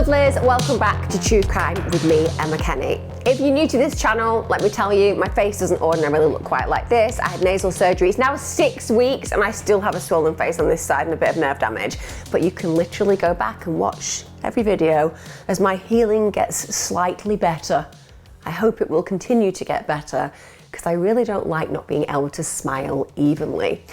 lovelies, welcome back to True Crime with me, Emma Kenny. If you're new to this channel, let me tell you, my face doesn't ordinarily look quite like this. I had nasal surgery. It's now 6 weeks and I still have a swollen face on this side and a bit of nerve damage. But you can literally go back and watch every video as my healing gets slightly better. I hope it will continue to get better because I really don't like not being able to smile evenly.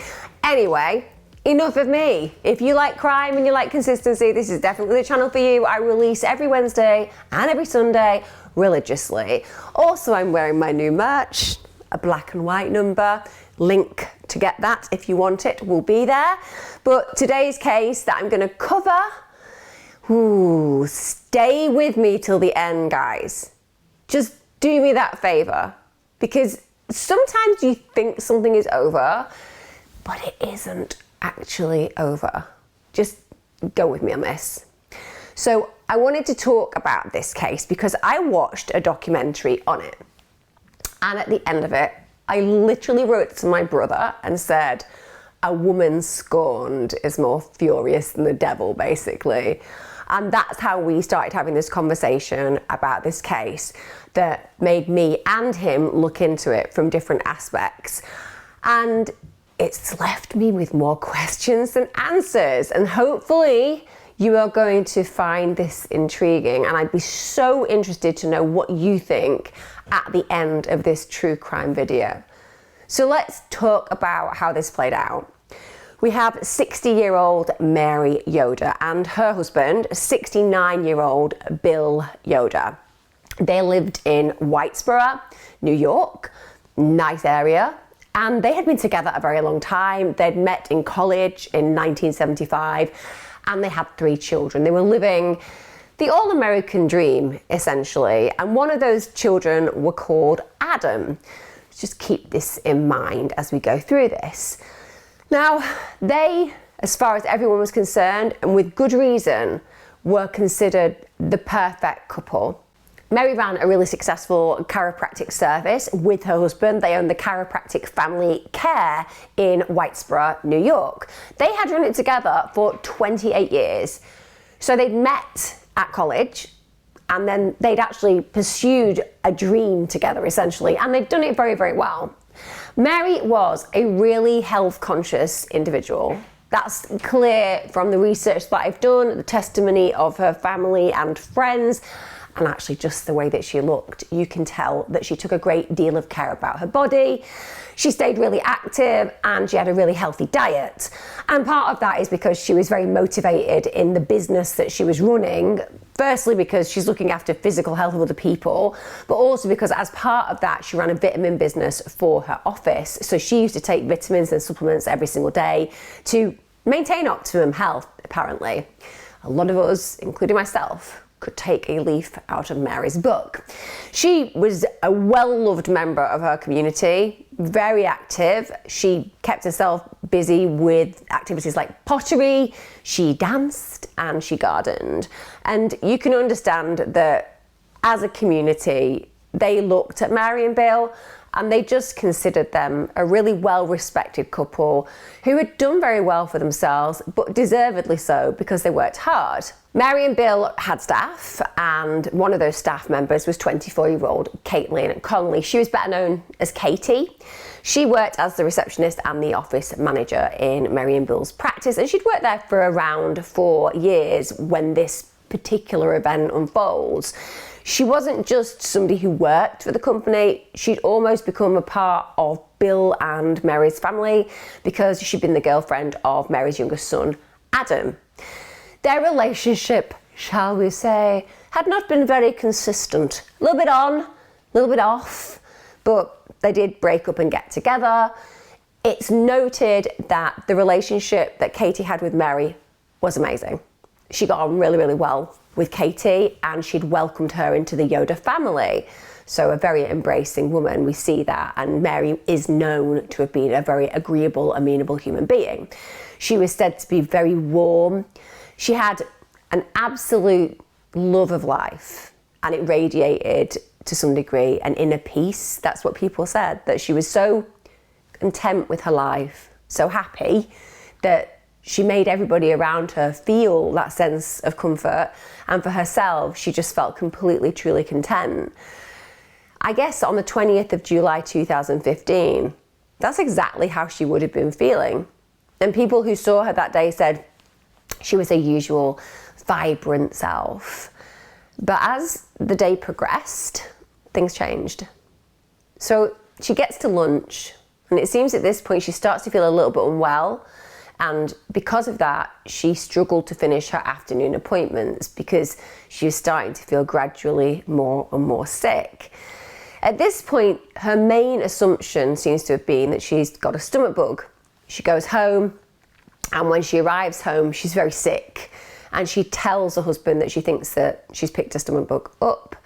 Anyway, enough of me. If you like crime and you like consistency, this is definitely the channel for you. I release every Wednesday and every Sunday religiously. Also, I'm wearing my new merch, a black and white number. Link to get that if you want it will be there. But today's case that I'm going to cover, stay with me till the end, guys. Just do me that favor, because sometimes you think something is over, but it isn't actually over. Just go with me on this. So I wanted to talk about this case because I watched a documentary on it, and at the end of it I literally wrote to my brother and said, a woman scorned is more furious than the devil, basically. And that's how we started having this conversation about this case that made me and him look into it from different aspects. And it's left me with more questions than answers, and hopefully you are going to find this intriguing, and I'd be so interested to know what you think at the end of this true crime video. So let's talk about how this played out. We have 60-year-old Mary Yoder and her husband, 69-year-old Bill Yoder. They lived in Whitesboro, New York, nice area. And they had been together a very long time. They'd met in college in 1975, and they had 3 children. They were living the all-American dream, essentially. And one of those children were called Adam. Just keep this in mind as we go through this. Now, they, as far as everyone was concerned, and with good reason, were considered the perfect couple. Mary ran a really successful chiropractic service with her husband. They owned the Chiropractic Family Care in Whitesboro, New York. They had run it together for 28 years. So they'd met at college, and then they'd actually pursued a dream together, essentially, and they'd done it very, very well. Mary was a really health-conscious individual. That's clear from the research that I've done, the testimony of her family and friends, and actually just the way that she looked. You can tell that she took a great deal of care about her body. She stayed really active and she had a really healthy diet. And part of that is because she was very motivated in the business that she was running. Firstly, because she's looking after physical health of other people, but also because as part of that, she ran a vitamin business for her office. So she used to take vitamins and supplements every single day to maintain optimum health, apparently. A lot of us, including myself, could take a leaf out of Mary's book. She was a well-loved member of her community, very active. She kept herself busy with activities like pottery, she danced, and she gardened. And you can understand that as a community, they looked at Mary and Bill and they just considered them a really well-respected couple who had done very well for themselves, but deservedly so because they worked hard. Mary and Bill had staff, and one of those staff members was 24-year-old Kaitlyn Conley. She was better known as Katie. She worked as the receptionist and the office manager in Mary and Bill's practice, and she'd worked there for around 4 years when this particular event unfolds. She wasn't just somebody who worked for the company, she'd almost become a part of Bill and Mary's family because she'd been the girlfriend of Mary's youngest son, Adam. Their relationship, shall we say, had not been very consistent. A little bit on, a little bit off, but they did break up and get together. It's noted that the relationship that Katie had with Mary was amazing. She got on really, really well with Katie, and she'd welcomed her into the Yoder family. So a very embracing woman, we see that, and Mary is known to have been a very agreeable, amenable human being. She was said to be very warm. She had an absolute love of life, and it radiated to some degree an inner peace. That's what people said, that she was so content with her life, so happy, that She made everybody around her feel that sense of comfort, and for herself, she just felt completely, truly content. I guess on the 20th of July 2015, that's exactly how she would have been feeling. And people who saw her that day said she was her usual vibrant self. But as the day progressed, things changed. So she gets to lunch, and it seems at this point she starts to feel a little bit unwell. And because of that, she struggled to finish her afternoon appointments because she was starting to feel gradually more and more sick. At this point, her main assumption seems to have been that she's got a stomach bug. She goes home, and when she arrives home, she's very sick. And she tells her husband that she thinks that she's picked a stomach bug up.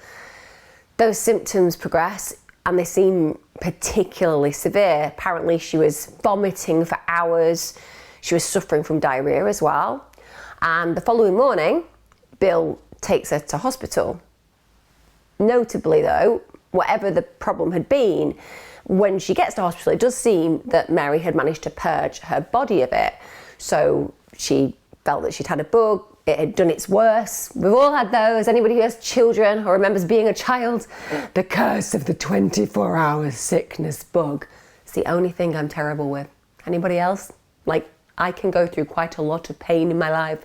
Those symptoms progress, and they seem particularly severe. Apparently, she was vomiting for hours. She was suffering from diarrhea as well. And the following morning, Bill takes her to hospital. Notably though, whatever the problem had been, when she gets to hospital, it does seem that Mary had managed to purge her body of it. So she felt that she'd had a bug, it had done its worst. We've all had those. Anybody who has children or remembers being a child, the curse of the 24-hour sickness bug. It's the only thing I'm terrible with. Anybody else? Like, I can go through quite a lot of pain in my life.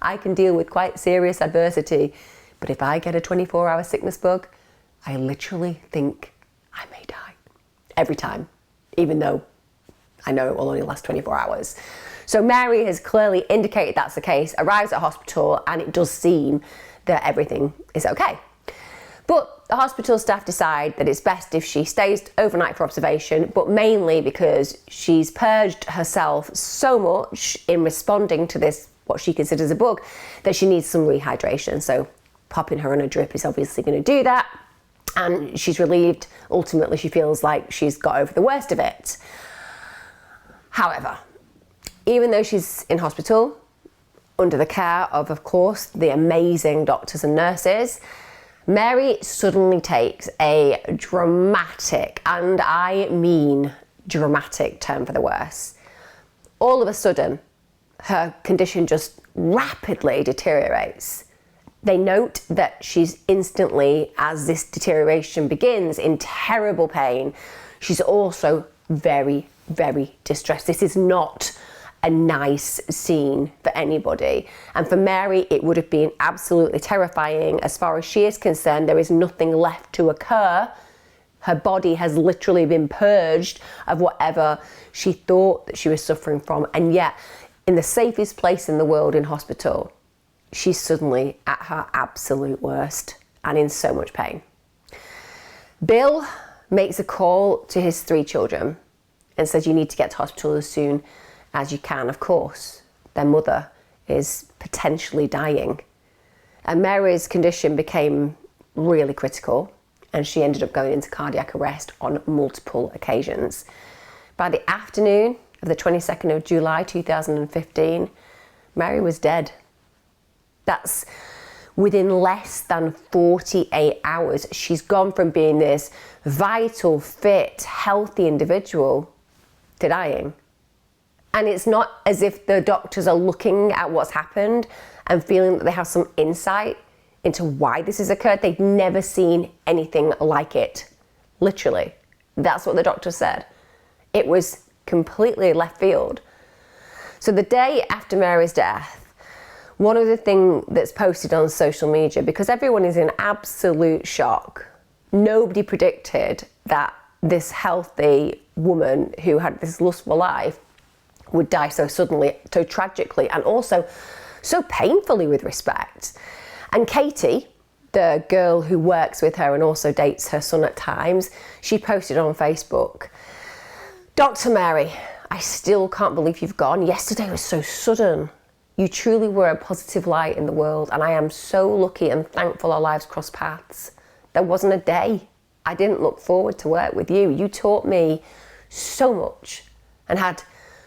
I can deal with quite serious adversity. But if I get a 24-hour sickness bug, I literally think I may die. Every time. Even though I know it will only last 24 hours. So Mary has clearly indicated that's the case, arrives at hospital, and it does seem that everything is okay. But the hospital staff decide that it's best if she stays overnight for observation, but mainly because she's purged herself so much in responding to this, what she considers a bug, that she needs some rehydration. So popping her on a drip is obviously going to do that. And she's relieved. Ultimately, she feels like she's got over the worst of it. However, even though she's in hospital, under the care of course, the amazing doctors and nurses, Mary suddenly takes a dramatic, and I mean dramatic, turn for the worse. All of a sudden, her condition just rapidly deteriorates. They note that she's instantly, as this deterioration begins, in terrible pain. She's also very, very distressed. This is not a nice scene for anybody. And for Mary, it would have been absolutely terrifying. As far as she is concerned, there is nothing left to occur. Her body has literally been purged of whatever she thought that she was suffering from. And yet, in the safest place in the world, in hospital, she's suddenly at her absolute worst and in so much pain. Bill makes a call to his 3 children and says, you need to get to hospital as soon as you can. Of course, their mother is potentially dying. And Mary's condition became really critical, and she ended up going into cardiac arrest on multiple occasions. By the afternoon of the 22nd of July 2015, Mary was dead. That's within less than 48 hours. She's gone from being this vital, fit, healthy individual to dying. And it's not as if the doctors are looking at what's happened and feeling that they have some insight into why this has occurred. They've never seen anything like it. Literally. That's what the doctor said. It was completely left field. So the day after Mary's death, one of the things that's posted on social media, because everyone is in absolute shock, nobody predicted that this healthy woman who had this lustful life would die so suddenly, so tragically, and also so painfully with respect. And Katie, the girl who works with her and also dates her son at times, she posted on Facebook, Dr. Mary, I still can't believe you've gone. Yesterday was so sudden. You truly were a positive light in the world, and I am so lucky and thankful our lives crossed paths. There wasn't a day I didn't look forward to work with you. You taught me so much and had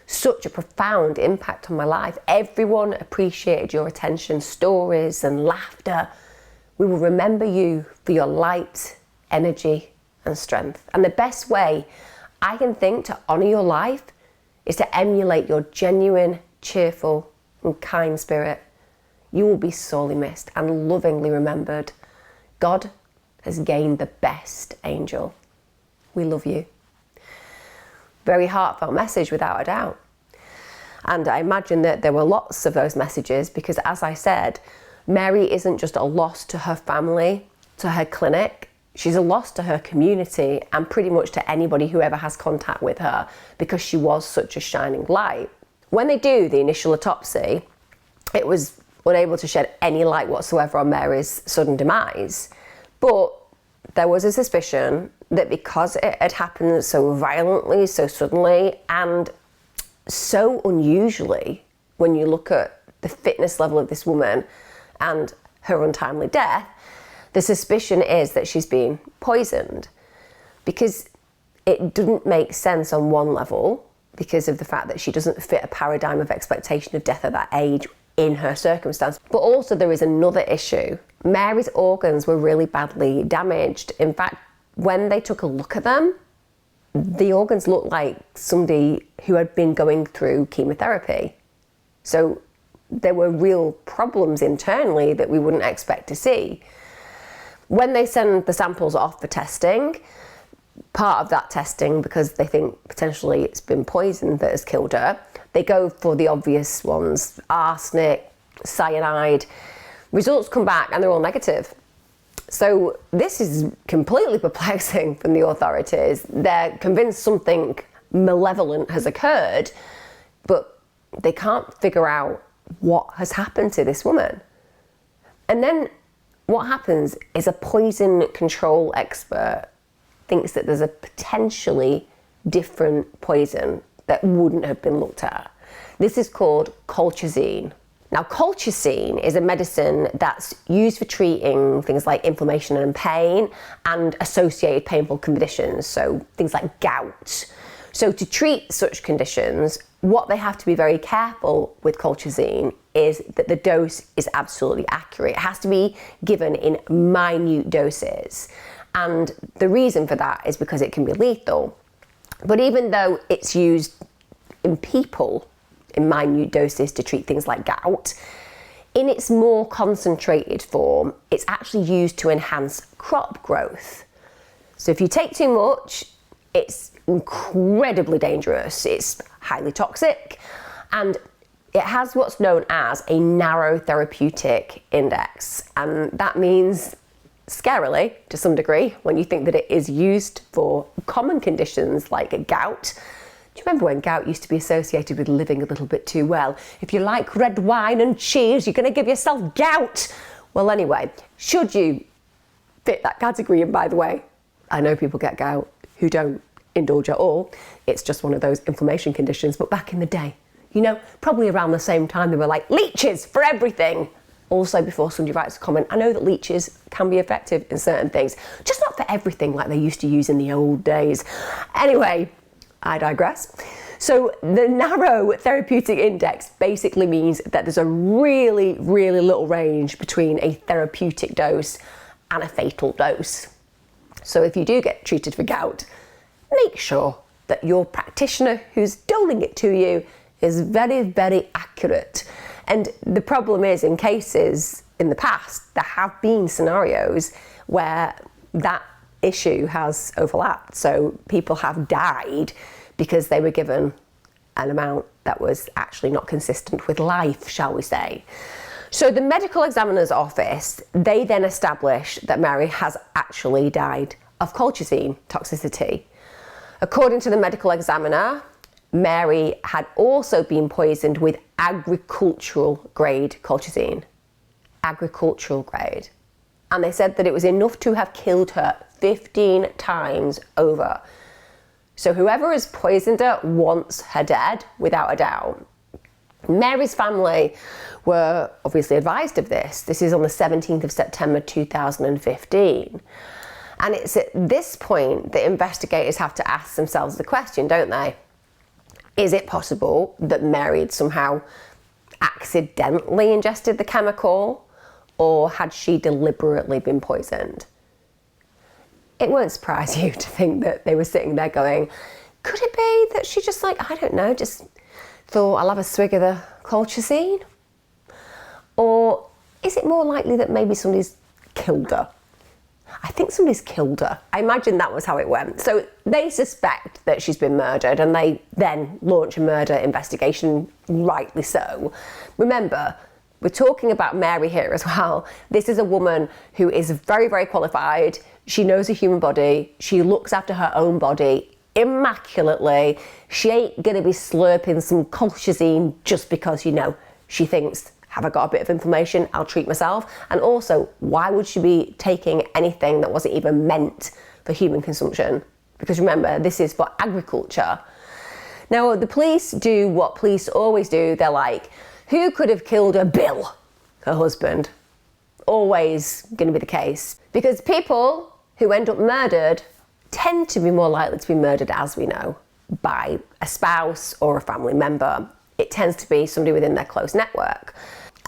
such a profound impact on my life. Everyone appreciated your attention, stories and laughter. We will remember you for your light, energy and strength. And the best way I can think to honour your life is to emulate your genuine cheerful and kind spirit. You will be sorely missed and lovingly remembered. God has gained the best angel. We love you. Very heartfelt message, without a doubt. And I imagine that there were lots of those messages because, as I said, Mary isn't just a loss to her family, to her clinic. She's a loss to her community and pretty much to anybody who ever has contact with her because she was such a shining light. When they do the initial autopsy, it was unable to shed any light whatsoever on Mary's sudden demise. But there was a suspicion that because it had happened so violently, so suddenly, and so unusually, when you look at the fitness level of this woman and her untimely death, the suspicion is that she's been poisoned, because it doesn't make sense on one level because of the fact that she doesn't fit a paradigm of expectation of death at that age in her circumstance. But also there is another issue. Mary's organs were really badly damaged. In fact, when they took a look at them, the organs looked like somebody who had been going through chemotherapy. So there were real problems internally that we wouldn't expect to see. When they send the samples off for testing, part of that testing, because they think potentially it's been poison that has killed her, they go for the obvious ones: arsenic, cyanide. Results come back and they're all negative. So this is completely perplexing from the authorities. They're convinced something malevolent has occurred, but they can't figure out what has happened to this woman. And then what happens is a poison control expert thinks that there's a potentially different poison that wouldn't have been looked at. This is called colchicine. Now, colchicine is a medicine that's used for treating things like inflammation and pain and associated painful conditions, so things like gout. So to treat such conditions, what they have to be very careful with colchicine is that the dose is absolutely accurate. It has to be given in minute doses. And the reason for that is because it can be lethal. But even though it's used in people in minute doses to treat things like gout, in its more concentrated form, it's actually used to enhance crop growth. So if you take too much, it's incredibly dangerous. It's highly toxic, and it has what's known as a narrow therapeutic index. And that means, scarily, to some degree, when you think that it is used for common conditions like gout. Do you remember when gout used to be associated with living a little bit too well? If you like red wine and cheese, you're going to give yourself gout. Well, anyway, should you fit that category, and by the way, I know people get gout who don't indulge at all. It's just one of those inflammation conditions. But back in the day, you know, probably around the same time, they were like, leeches for everything. Also, before somebody writes a comment, I know that leeches can be effective in certain things, just not for everything like they used to use in the old days. Anyway, I digress. So the narrow therapeutic index basically means that there's a really, really little range between a therapeutic dose and a fatal dose. So if you do get treated for gout, make sure that your practitioner who's doling it to you is very, very accurate. And the problem is, in cases in the past, there have been scenarios where that issue has overlapped. So people have died because they were given an amount that was actually not consistent with life, shall we say. So the medical examiner's office, they then establish that Mary has actually died of colchicine toxicity. According to the medical examiner, Mary had also been poisoned with agricultural grade colchicine. Agricultural grade. And they said that it was enough to have killed her 15 times over. So whoever has poisoned her wants her dead, without a doubt. Mary's family were obviously advised of this. This is on the 17th of September 2015. And it's at this point that investigators have to ask themselves the question, don't they? Is it possible that Mary had somehow accidentally ingested the chemical, or had she deliberately been poisoned? It won't surprise you to think that they were sitting there going, could it be that she just, like, I don't know, just thought, I'll have a swig of the colchicine? Or is it more likely that maybe somebody's killed her? I think somebody's killed her. I imagine that was how it went. So they suspect that she's been murdered, and they then launch a murder investigation, rightly so. Remember, we're talking about Mary here as well. This is a woman who is very, very qualified. She knows a human body. She looks after her own body immaculately. She ain't gonna be slurping some colchicine just because, she thinks, have I got a bit of inflammation? I'll treat myself. And also, why would she be taking anything that wasn't even meant for human consumption? Because remember, this is for agriculture. Now, the police do what police always do. They're like, who could have killed her? Bill, her husband. Always going to be the case. Because people who end up murdered tend to be more likely to be murdered, as we know, by a spouse or a family member. It tends to be somebody within their close network.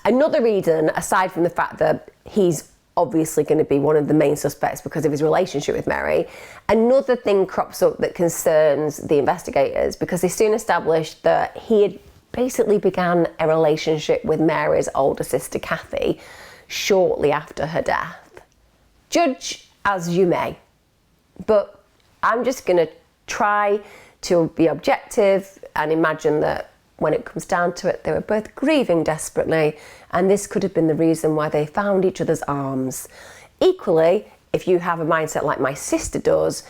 Another reason, aside from the fact that he's obviously going to be one of the main suspects because of his relationship with Mary, another thing crops up that concerns the investigators, because they soon established that he had basically began a relationship with Mary's older sister, Kathy, shortly after her death. Judge as you may, but I'm just going to try to be objective and imagine that when it comes down to it, they were both grieving desperately, and this could have been the reason why they found each other's arms. Equally, if you have a mindset like my sister does,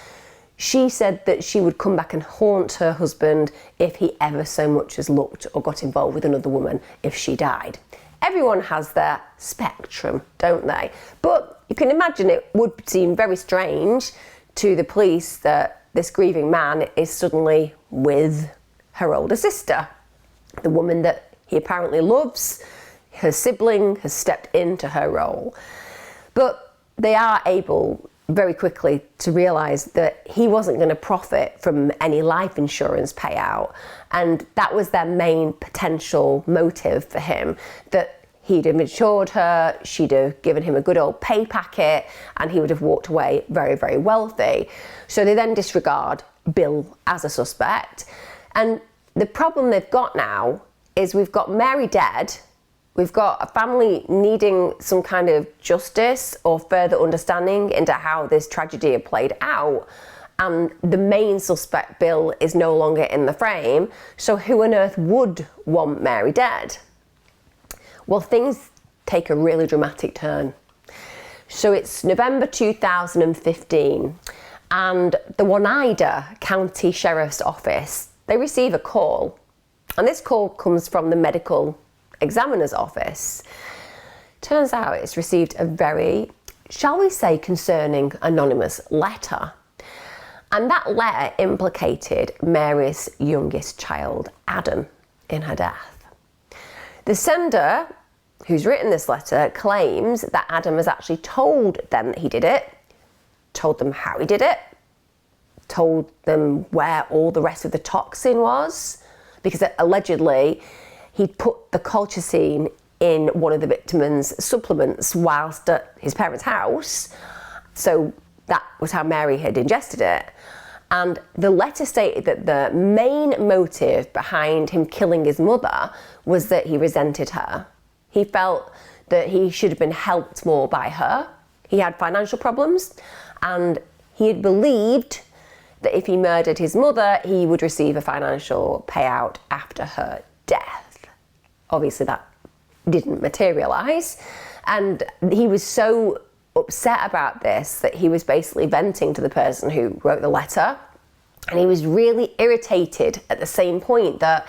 she said that she would come back and haunt her husband if he ever so much as looked or got involved with another woman if she died. Everyone has their spectrum, don't they? But you can imagine it would seem very strange to the police that this grieving man is suddenly with her older sister. The woman that he apparently loves, her sibling, has stepped into her role. But they are able very quickly to realise that he wasn't going to profit from any life insurance payout, and that was their main potential motive for him, that he'd have insured her, she'd have given him a good old pay packet, and he would have walked away very, very wealthy. So they then disregard Bill as a suspect, and the problem they've got now is we've got Mary dead, we've got a family needing some kind of justice or further understanding into how this tragedy had played out, and the main suspect, Bill, is no longer in the frame, so who on earth would want Mary dead? Well, things take a really dramatic turn. So it's November 2015, and the Oneida County Sheriff's Office, they receive a call, and this call comes from the medical examiner's office. Turns out it's received a very, shall we say, concerning anonymous letter, and that letter implicated Mary's youngest child, Adam, in her death. The sender, who's written this letter, claims that Adam has actually told them that he did it, told them how he did it, told them where all the rest of the toxin was, because allegedly he'd put the colchicine in one of the victim's supplements whilst at his parents' house. So that was how Mary had ingested it. And the letter stated that the main motive behind him killing his mother was that he resented her. He felt that he should have been helped more by her. He had financial problems, and he had believed that if he murdered his mother, he would receive a financial payout after her death. Obviously, that didn't materialise, and he was so upset about this that he was basically venting to the person who wrote the letter, and he was really irritated at the same point that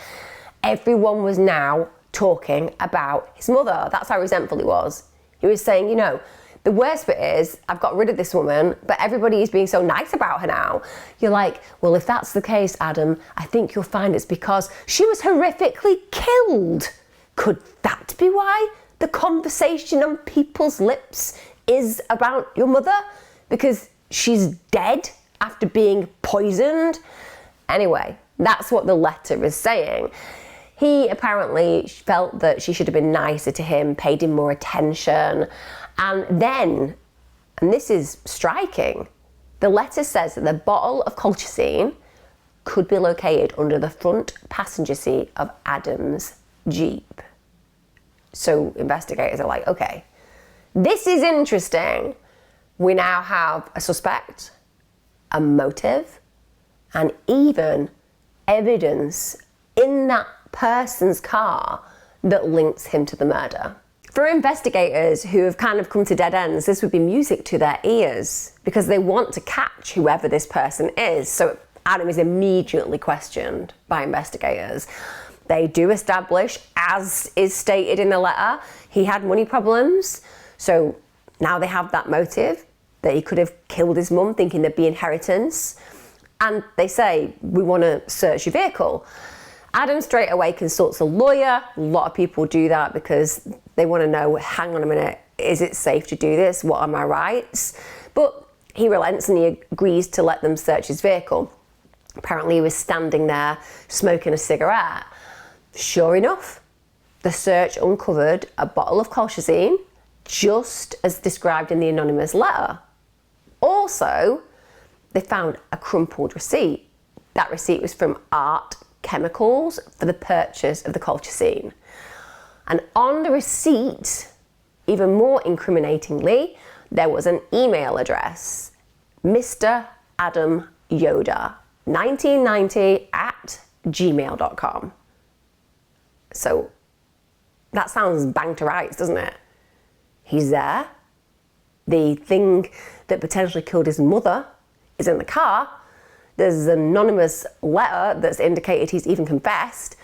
everyone was now talking about his mother. That's how resentful he was. He was saying, the worst bit is I've got rid of this woman, but everybody is being so nice about her now. You're like, well, if that's the case, Adam, I think you'll find it's because she was horrifically killed. Could that be why the conversation on people's lips is about your mother? Because she's dead after being poisoned? Anyway, that's what the letter is saying. He apparently felt that she should have been nicer to him, paid him more attention. And then, and this is striking, the letter says that the bottle of colchicine could be located under the front passenger seat of Adam's Jeep. So investigators are like, okay, this is interesting. We now have a suspect, a motive, and even evidence in that person's car that links him to the murder. For investigators who have kind of come to dead ends, this would be music to their ears because they want to catch whoever this person is. So Adam is immediately questioned by investigators. They do establish, as is stated in the letter, he had money problems. So now they have that motive that he could have killed his mum thinking there'd be inheritance. And they say, we want to search your vehicle. Adam straight away consults a lawyer. A lot of people do that because they want to know, hang on a minute, is it safe to do this? What are my rights? But he relents and he agrees to let them search his vehicle. Apparently he was standing there smoking a cigarette. Sure enough, the search uncovered a bottle of colchicine, just as described in the anonymous letter. Also, they found a crumpled receipt. That receipt was from Art Chemicals for the purchase of the colchicine. And on the receipt, even more incriminatingly, there was an email address, Mr. Adam Yoder, 1990 at gmail.com. So that sounds bang to rights, doesn't it? He's there. The thing that potentially killed his mother is in the car. There's an anonymous letter that's indicated he's even confessed.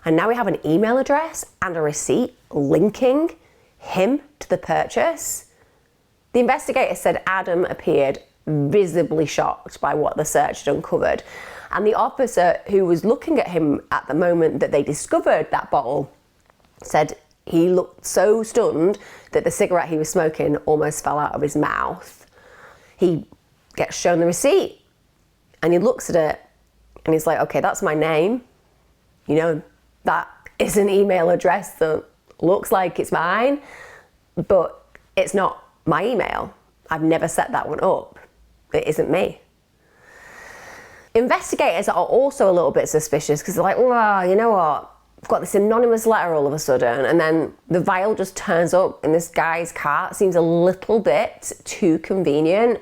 And now we have an email address and a receipt linking him to the purchase. The investigator said Adam appeared visibly shocked by what the search had uncovered. And the officer who was looking at him at the moment that they discovered that bottle said he looked so stunned that the cigarette he was smoking almost fell out of his mouth. He gets shown the receipt and he looks at it and he's like, okay, that's my name. You know, that is an email address that looks like it's mine, but it's not my email. I've never set that one up. It isn't me. Investigators are also a little bit suspicious because they're like, well, you know what? I've got this anonymous letter all of a sudden, and then the vial just turns up in this guy's car. It seems a little bit too convenient,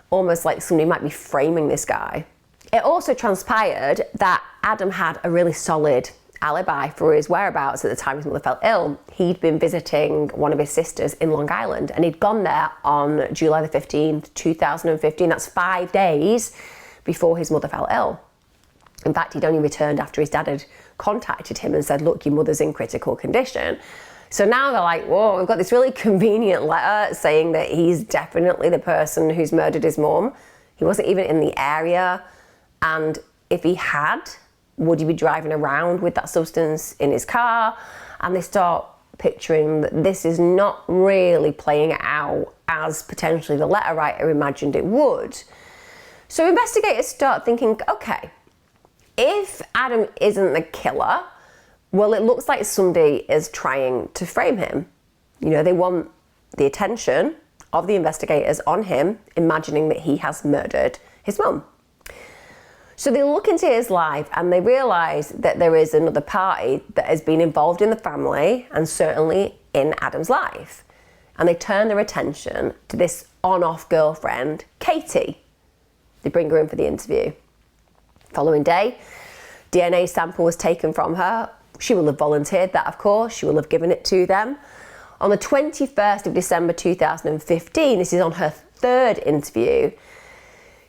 almost like somebody might be framing this guy. It also transpired that Adam had a really solid alibi for his whereabouts at the time his mother fell ill. He'd been visiting one of his sisters in Long Island, and he'd gone there on July the 15th, 2015. That's 5 days before his mother fell ill. In fact, he'd only returned after his dad had contacted him and said, look, your mother's in critical condition. So now they're like, whoa, we've got this really convenient letter saying that he's definitely the person who's murdered his mum. He wasn't even in the area. And if he had, would he be driving around with that substance in his car? And they start picturing that this is not really playing out as potentially the letter writer imagined it would. So investigators start thinking, okay, if Adam isn't the killer, well, it looks like somebody is trying to frame him. You know, they want the attention of the investigators on him, imagining that he has murdered his mum. So they look into his life and they realise that there is another party that has been involved in the family and certainly in Adam's life. And they turn their attention to this on-off girlfriend, Katie. They bring her in for the interview. Following day, DNA sample was taken from her. She will have volunteered that, of course. She will have given it to them. On the 21st of December 2015, this is on her third interview,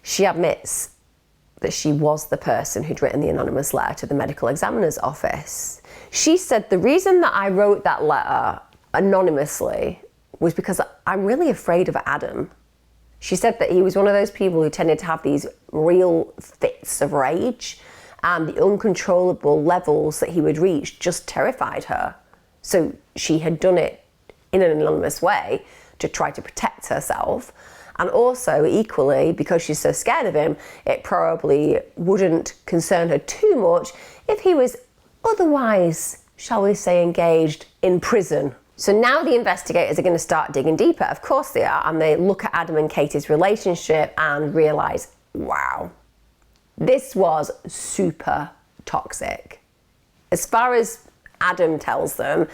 she admits that she was the person who'd written the anonymous letter to the medical examiner's office. She said, the reason that I wrote that letter anonymously was because I'm really afraid of Adam. She said that he was one of those people who tended to have these real fits of rage, and the uncontrollable levels that he would reach just terrified her. So she had done it in an anonymous way to try to protect herself. And also, equally, because she's so scared of him, it probably wouldn't concern her too much if he was otherwise, shall we say, engaged in prison. So now the investigators are going to start digging deeper. Of course they are. And they look at Adam and Katie's relationship and realise, wow, This was super toxic. As far as Adam tells them,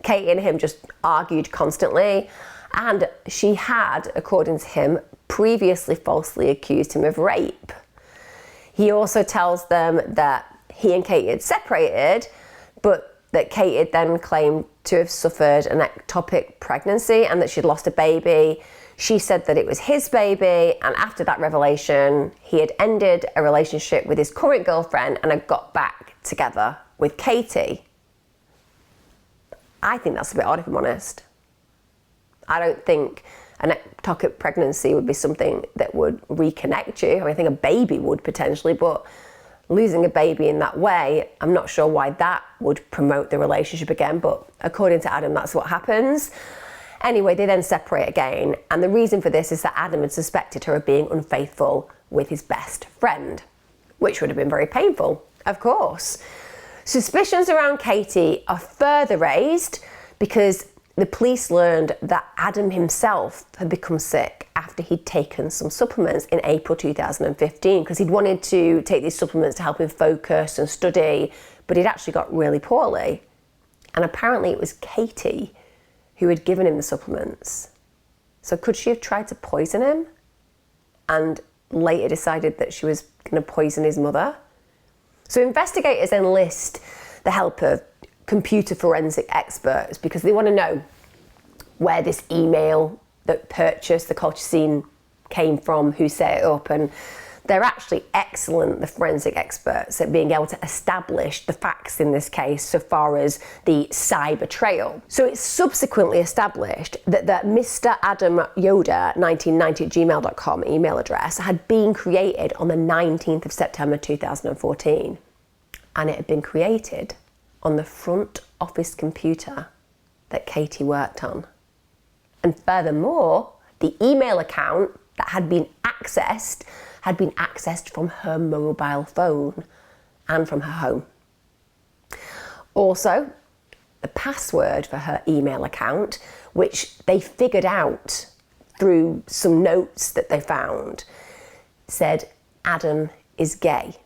Katie and him just argued constantly, and she had, according to him, previously falsely accused him of rape. He also tells them that he and Katie had separated, but that Katie had then claimed to have suffered an ectopic pregnancy and that she'd lost a baby. She said that it was his baby, and after that revelation, he had ended a relationship with his current girlfriend and had got back together with Katie. I think that's a bit odd, if I'm honest. I don't think an ectopic pregnancy would be something that would reconnect you. I mean, I think a baby would potentially, but losing a baby in that way, I'm not sure why that would promote the relationship again, but according to Adam, that's what happens. Anyway, they then separate again, and the reason for this is that Adam had suspected her of being unfaithful with his best friend, which would have been very painful, of course. Suspicions around Katie are further raised because the police learned that Adam himself had become sick after he'd taken some supplements in April 2015, because he'd wanted to take these supplements to help him focus and study, but he'd actually got really poorly. And apparently it was Katie who had given him the supplements. So could she have tried to poison him and later decided that she was going to poison his mother? So investigators enlist the help of computer forensic experts because they want to know where this email that purchased the colchicine came from, who set it up, and they're actually excellent, the forensic experts, at being able to establish the facts in this case so far as the cyber trail. So it's subsequently established that the Mr. Adam Yoder 1990 at gmail.com email address had been created on the 19th of September 2014, and it had been created on the front office computer that Katie worked on. And furthermore, the email account that had been accessed from her mobile phone and from her home. Also, the password for her email account, which they figured out through some notes that they found, said Adam is gay.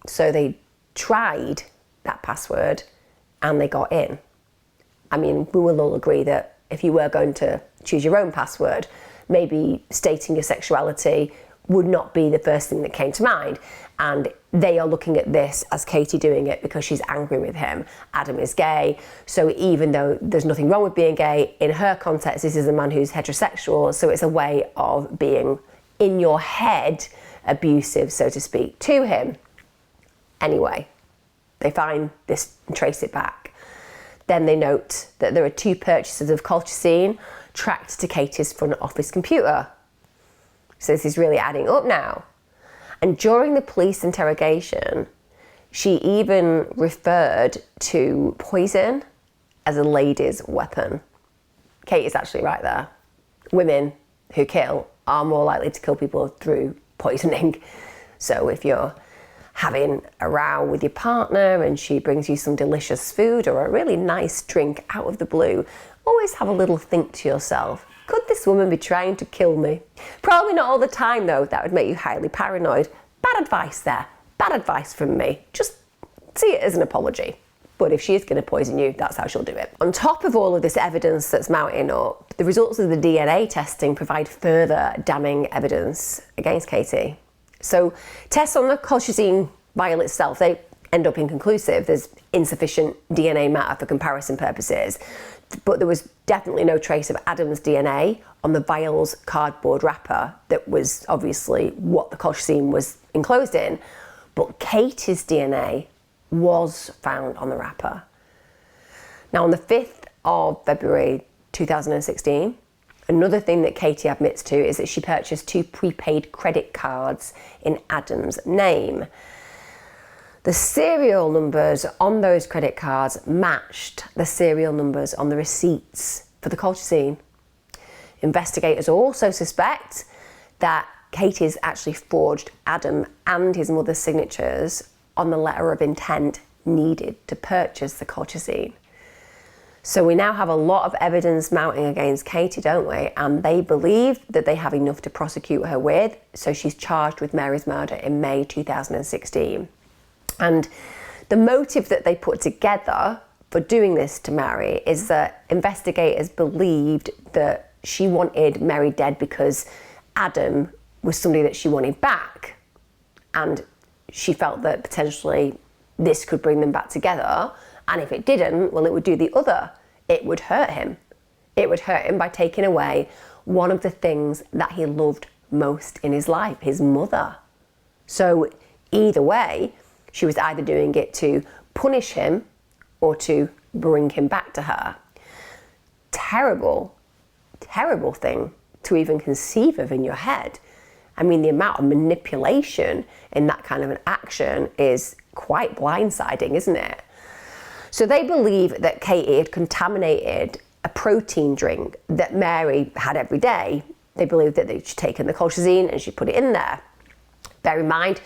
So they tried that password and they got in. I mean, we will all agree that if you were going to choose your own password, maybe stating your sexuality would not be the first thing that came to mind. And they are looking at this as Katie doing it because she's angry with him. Adam is gay, so even though there's nothing wrong with being gay, in her context, this is a man who's heterosexual, so it's a way of being in your head abusive, so to speak, to him. Anyway, they find this and trace it back. Then they note that there are 2 purchases of colchicine tracked to Katie's front office computer. So this is really adding up now. And during the police interrogation, she even referred to poison as a lady's weapon. Katie's actually right there. Women who kill are more likely to kill people through poisoning. So if you're having a row with your partner and she brings you some delicious food or a really nice drink out of the blue, always have a little think to yourself, could this woman be trying to kill me? Probably not all the time though, that would make you highly paranoid. Bad advice there, bad advice from me. Just see it as an apology. But if she is going to poison you, that's how she'll do it. On top of all of this evidence that's mounting up, the results of the DNA testing provide further damning evidence against Katie. So tests on the colchicine vial itself, they end up inconclusive. There's insufficient DNA matter for comparison purposes, but there was definitely no trace of Adam's DNA on the vial's cardboard wrapper that was obviously what the colchicine was enclosed in, but Katie's DNA was found on the wrapper. Now on the 5th of February 2016, another thing that Katie admits to is that she purchased 2 prepaid credit cards in Adam's name. The serial numbers on those credit cards matched the serial numbers on the receipts for the colchicine. Investigators also suspect that Katie's actually forged Adam and his mother's signatures on the letter of intent needed to purchase the colchicine. So we now have a lot of evidence mounting against Katie, don't we? And they believe that they have enough to prosecute her with, so she's charged with Mary's murder in May 2016. And the motive that they put together for doing this to Mary is that investigators believed that she wanted Mary dead because Adam was somebody that she wanted back. And she felt that potentially this could bring them back together. And if it didn't, well, it would do the other. It would hurt him. It would hurt him by taking away one of the things that he loved most in his life, his mother. So either way, she was either doing it to punish him or to bring him back to her. Terrible, terrible thing to even conceive of in your head. I mean, the amount of manipulation in that kind of an action is quite blindsiding, isn't it? So they believe that Katie had contaminated a protein drink that Mary had every day. They believe that she'd taken the colchicine and she put it in there. Bear in mind,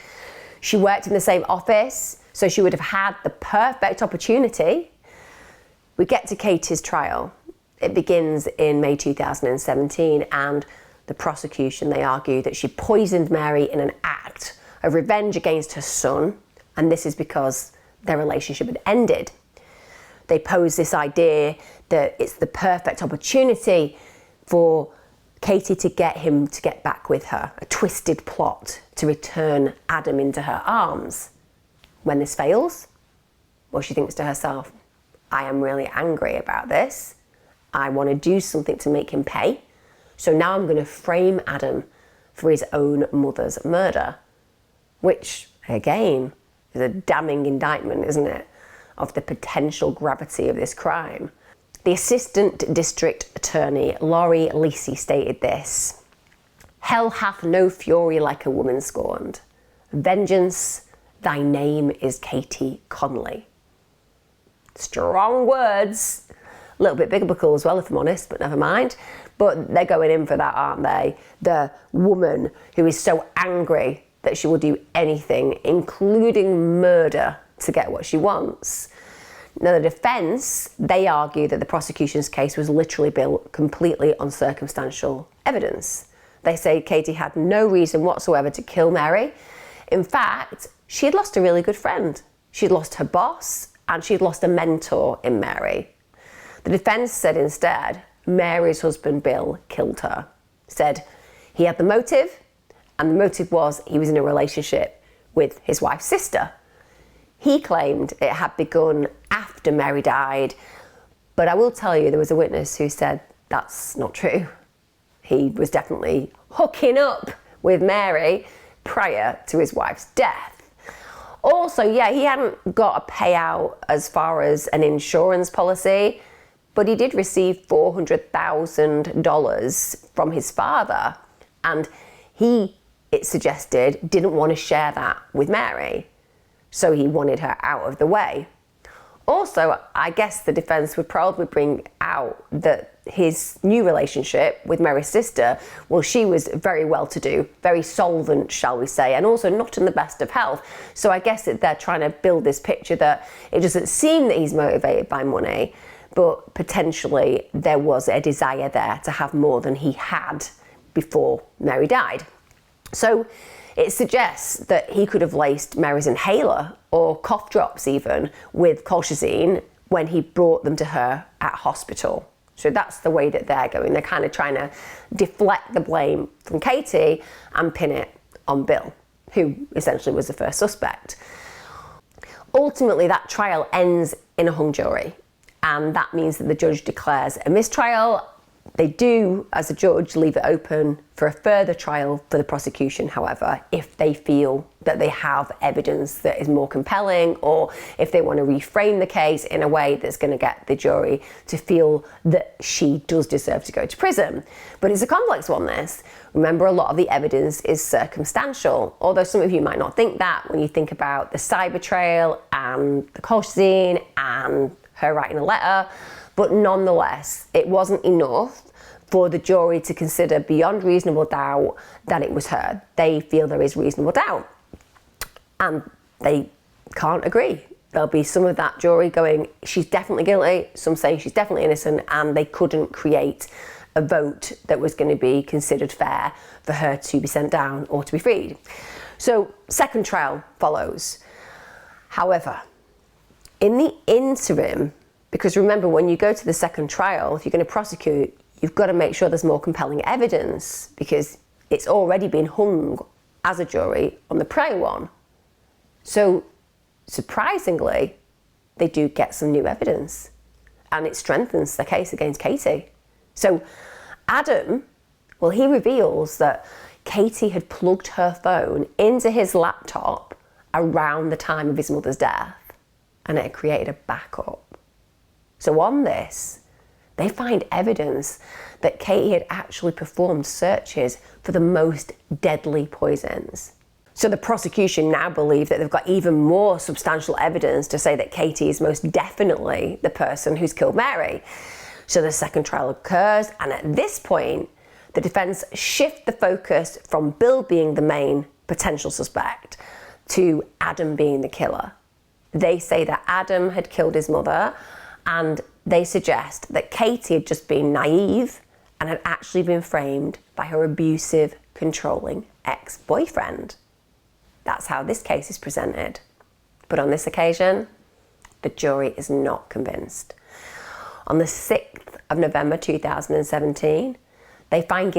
she worked in the same office, so she would have had the perfect opportunity. We get to Katie's trial. It begins in May 2017, and the prosecution, they argue that she poisoned Mary in an act of revenge against her son, and this is because their relationship had ended. They pose this idea that it's the perfect opportunity for Katie to get him to get back with her, a twisted plot to return Adam into her arms. When this fails, well, she thinks to herself, I am really angry about this. I want to do something to make him pay. So now I'm going to frame Adam for his own mother's murder, which, again, is a damning indictment, isn't it, of the potential gravity of this crime. The Assistant District Attorney, Laurie Lacey, stated this: "Hell hath no fury like a woman scorned. Vengeance, thy name is Kaitlyn Conley." Strong words. A little bit biblical as well, if I'm honest, but never mind. But they're going in for that, aren't they? The woman who is so angry that she will do anything, including murder, to get what she wants. Now, the defence, they argue that the prosecution's case was literally built completely on circumstantial evidence. They say Katie had no reason whatsoever to kill Mary. In fact, she had lost a really good friend. She'd lost her boss, and she'd lost a mentor in Mary. The defence said instead, Mary's husband, Bill, killed her. Said he had the motive, and the motive was he was in a relationship with his wife's sister. He claimed it had begun after Mary died, but I will tell you there was a witness who said that's not true. He was definitely hooking up with Mary prior to his wife's death. Also, yeah, he hadn't got a payout as far as an insurance policy, but he did receive $400,000 from his father, and he, it suggested, didn't want to share that with Mary. So he wanted her out of the way. Also, I guess the defence would probably bring out that his new relationship with Mary's sister, well, she was very well-to-do, very solvent, shall we say, and also not in the best of health. So I guess that they're trying to build this picture that it doesn't seem that he's motivated by money, but potentially there was a desire there to have more than he had before Mary died. So it suggests that he could have laced Mary's inhaler or cough drops even with colchicine when he brought them to her at hospital. So that's the way that they're going. They're kind of trying to deflect the blame from Katie and pin it on Bill, who essentially was the first suspect. Ultimately, that trial ends in a hung jury, and that means that the judge declares a mistrial. They do, as a judge, leave it open for a further trial for the prosecution, however, if they feel that they have evidence that is more compelling, or if they want to reframe the case in a way that's going to get the jury to feel that she does deserve to go to prison. But it's a complex one, this. Remember, a lot of the evidence is circumstantial, although some of you might not think that when you think about the cyber trail and the colchicine and her writing a letter. But nonetheless, it wasn't enough for the jury to consider beyond reasonable doubt that it was her. They feel there is reasonable doubt. And they can't agree. there'll be some of that jury going, she's definitely guilty, some saying she's definitely innocent, and they couldn't create a vote that was going to be considered fair for her to be sent down or to be freed. So, second trial follows. However, in the interim, because remember, when you go to the second trial, if you're going to prosecute, you've got to make sure there's more compelling evidence, because it's already been hung as a jury on the prior one. So, surprisingly, they do get some new evidence, and it strengthens the case against Katie. So, Adam, well, he reveals that Katie had plugged her phone into his laptop around the time of his mother's death, and it had created a backup. So on this, they find evidence that Katie had actually performed searches for the most deadly poisons. So the prosecution now believe that they've got even more substantial evidence to say that Katie is most definitely the person who's killed Mary. So the second trial occurs, and at this point, the defense shift the focus from Bill being the main potential suspect to Adam being the killer. They say that Adam had killed his mother, and they suggest that Katie had just been naive and had actually been framed by her abusive, controlling ex-boyfriend. That's how this case is presented. But on this occasion, the jury is not convinced. On the 6th of November 2017, they find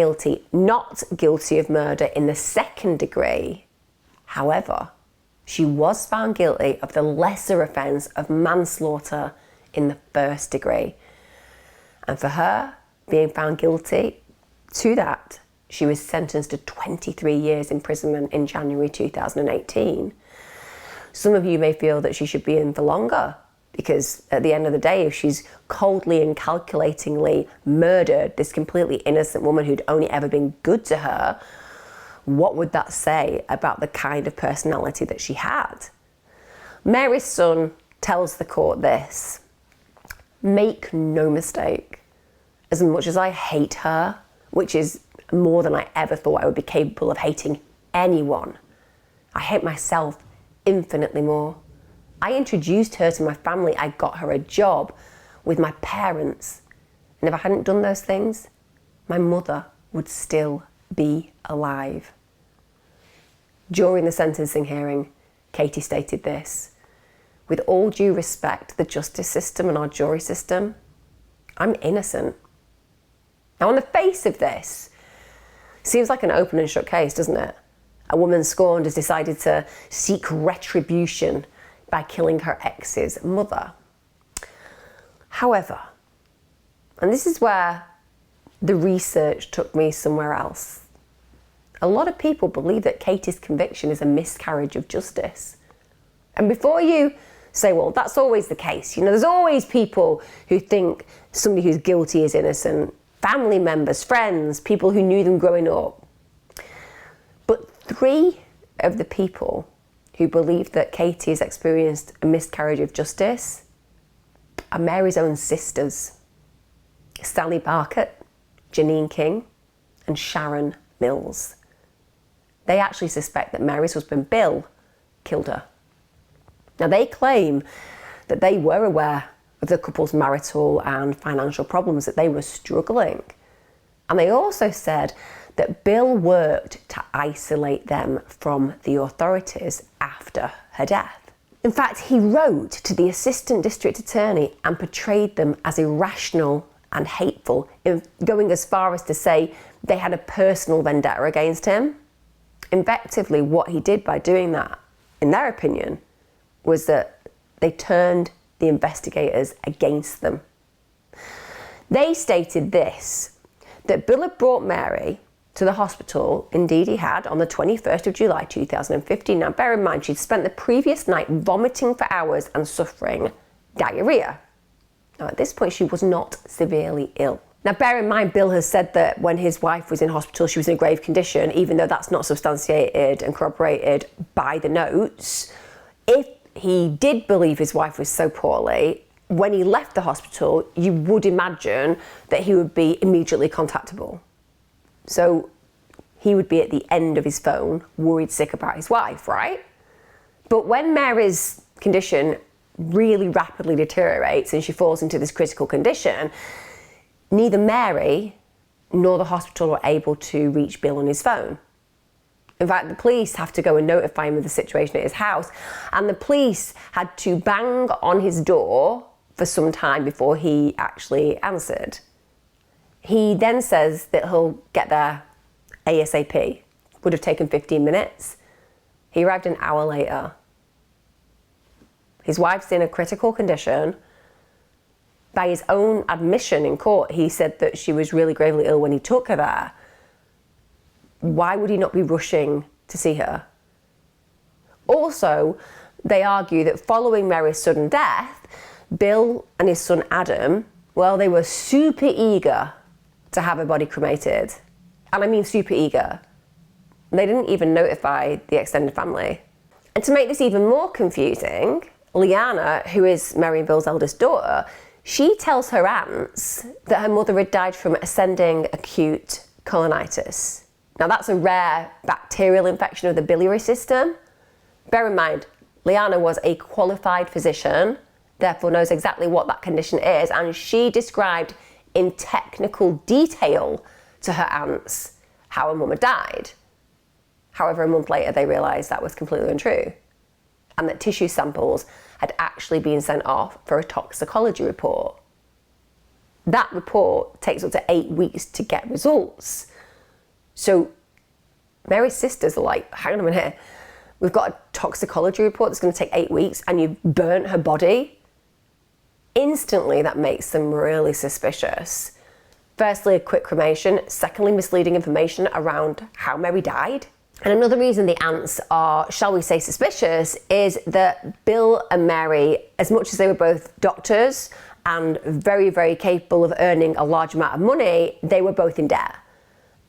not guilty of murder in the second degree. However, she was found guilty of the lesser offence of manslaughter in the first degree. And for her being found guilty to that, she was sentenced to 23 years imprisonment in January 2018. Some of you may feel that she should be in for longer, because at the end of the day, if she's coldly and calculatingly murdered this completely innocent woman who'd only ever been good to her, what would that say about the kind of personality that she had? Mary's son tells the court this: make no mistake, as much as I hate her, which is more than I ever thought I would be capable of hating anyone, I hate myself infinitely more. I introduced her to my family. I got her a job with my parents. And if I hadn't done those things, my mother would still be alive. During the sentencing hearing, Katie stated this: with all due respect to the justice system and our jury system, I'm innocent. Now, on the face of this, seems like an open and shut case, doesn't it? A woman scorned has decided to seek retribution by killing her ex's mother. However, and this is where the research took me somewhere else, a lot of people believe that Katie's conviction is a miscarriage of justice. And before you say, well, that's always the case, there's always people who think somebody who's guilty is innocent, family members, friends, people who knew them growing up. But 3 of the people who believe that Katie has experienced a miscarriage of justice are Mary's own sisters: Sally Barkett, Janine King, and Sharon Mills. They actually suspect that Mary's husband Bill killed her. Now, they claim that they were aware of the couple's marital and financial problems, that they were struggling. And they also said that Bill worked to isolate them from the authorities after her death. In fact, he wrote to the assistant district attorney and portrayed them as irrational and hateful, going as far as to say they had a personal vendetta against him. Effectively, what he did by doing that, in their opinion, was that they turned the investigators against them. They stated this: that Bill had brought Mary to the hospital. Indeed he had, on the 21st of July 2015. Now bear in mind, she'd spent the previous night vomiting for hours and suffering diarrhea. Now at this point she was not severely ill. Now bear in mind, Bill has said that when his wife was in hospital she was in a grave condition, even though that's not substantiated and corroborated by the notes. If he did believe his wife was so poorly, when he left the hospital, you would imagine that he would be immediately contactable. So he would be at the end of his phone, worried sick about his wife, right? But when Mary's condition really rapidly deteriorates and she falls into this critical condition, neither Mary nor the hospital were able to reach Bill on his phone. In fact, the police have to go and notify him of the situation at his house, and the police had to bang on his door for some time before he actually answered. He then says that he'll get there ASAP. Would have taken 15 minutes. He arrived an hour later. His wife's in a critical condition. By his own admission in court, he said that she was really gravely ill when he took her there. Why would he not be rushing to see her? Also, they argue that following Mary's sudden death, Bill and his son Adam, well, they were super eager to have her body cremated. And I mean super eager. They didn't even notify the extended family. And to make this even more confusing, Leanna, who is Mary and Bill's eldest daughter, she tells her aunts that her mother had died from ascending acute colonitis. Now that's a rare bacterial infection of the biliary system. Bear in mind, Leanna was a qualified physician, therefore knows exactly what that condition is, and she described in technical detail to her aunts how her mum had died. However, a month later they realised that was completely untrue, and that tissue samples had actually been sent off for a toxicology report. That report takes up to 8 weeks to get results. So Mary's sisters are like, hang on a minute, we've got a toxicology report that's going to take 8 weeks and you've burnt her body? Instantly, that makes them really suspicious. Firstly, a quick cremation. Secondly, misleading information around how Mary died. And another reason the aunts are, shall we say, suspicious is that Bill and Mary, as much as they were both doctors and very, very capable of earning a large amount of money, they were both in debt.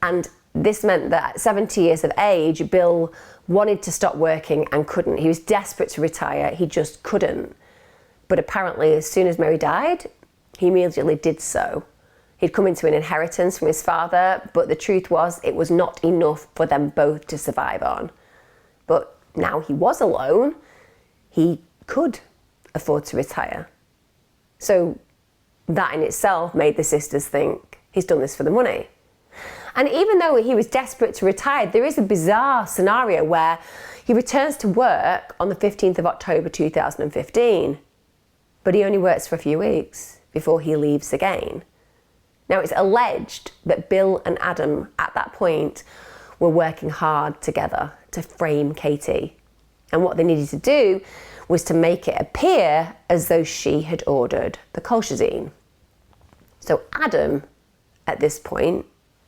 And this meant that at 70 years of age, Bill wanted to stop working and couldn't. He was desperate to retire, he just couldn't. But apparently, as soon as Mary died, he immediately did so. He'd come into an inheritance from his father, but the truth was it was not enough for them both to survive on. But now he was alone, he could afford to retire. So that in itself made the sisters think he's done this for the money. And even though he was desperate to retire, there is a bizarre scenario where he returns to work on the 15th of October 2015, but he only works for a few weeks before he leaves again. Now, it's alleged that Bill and Adam at that point were working hard together to frame Katie. And what they needed to do was to make it appear as though she had ordered the colchicine. So Adam, at this point,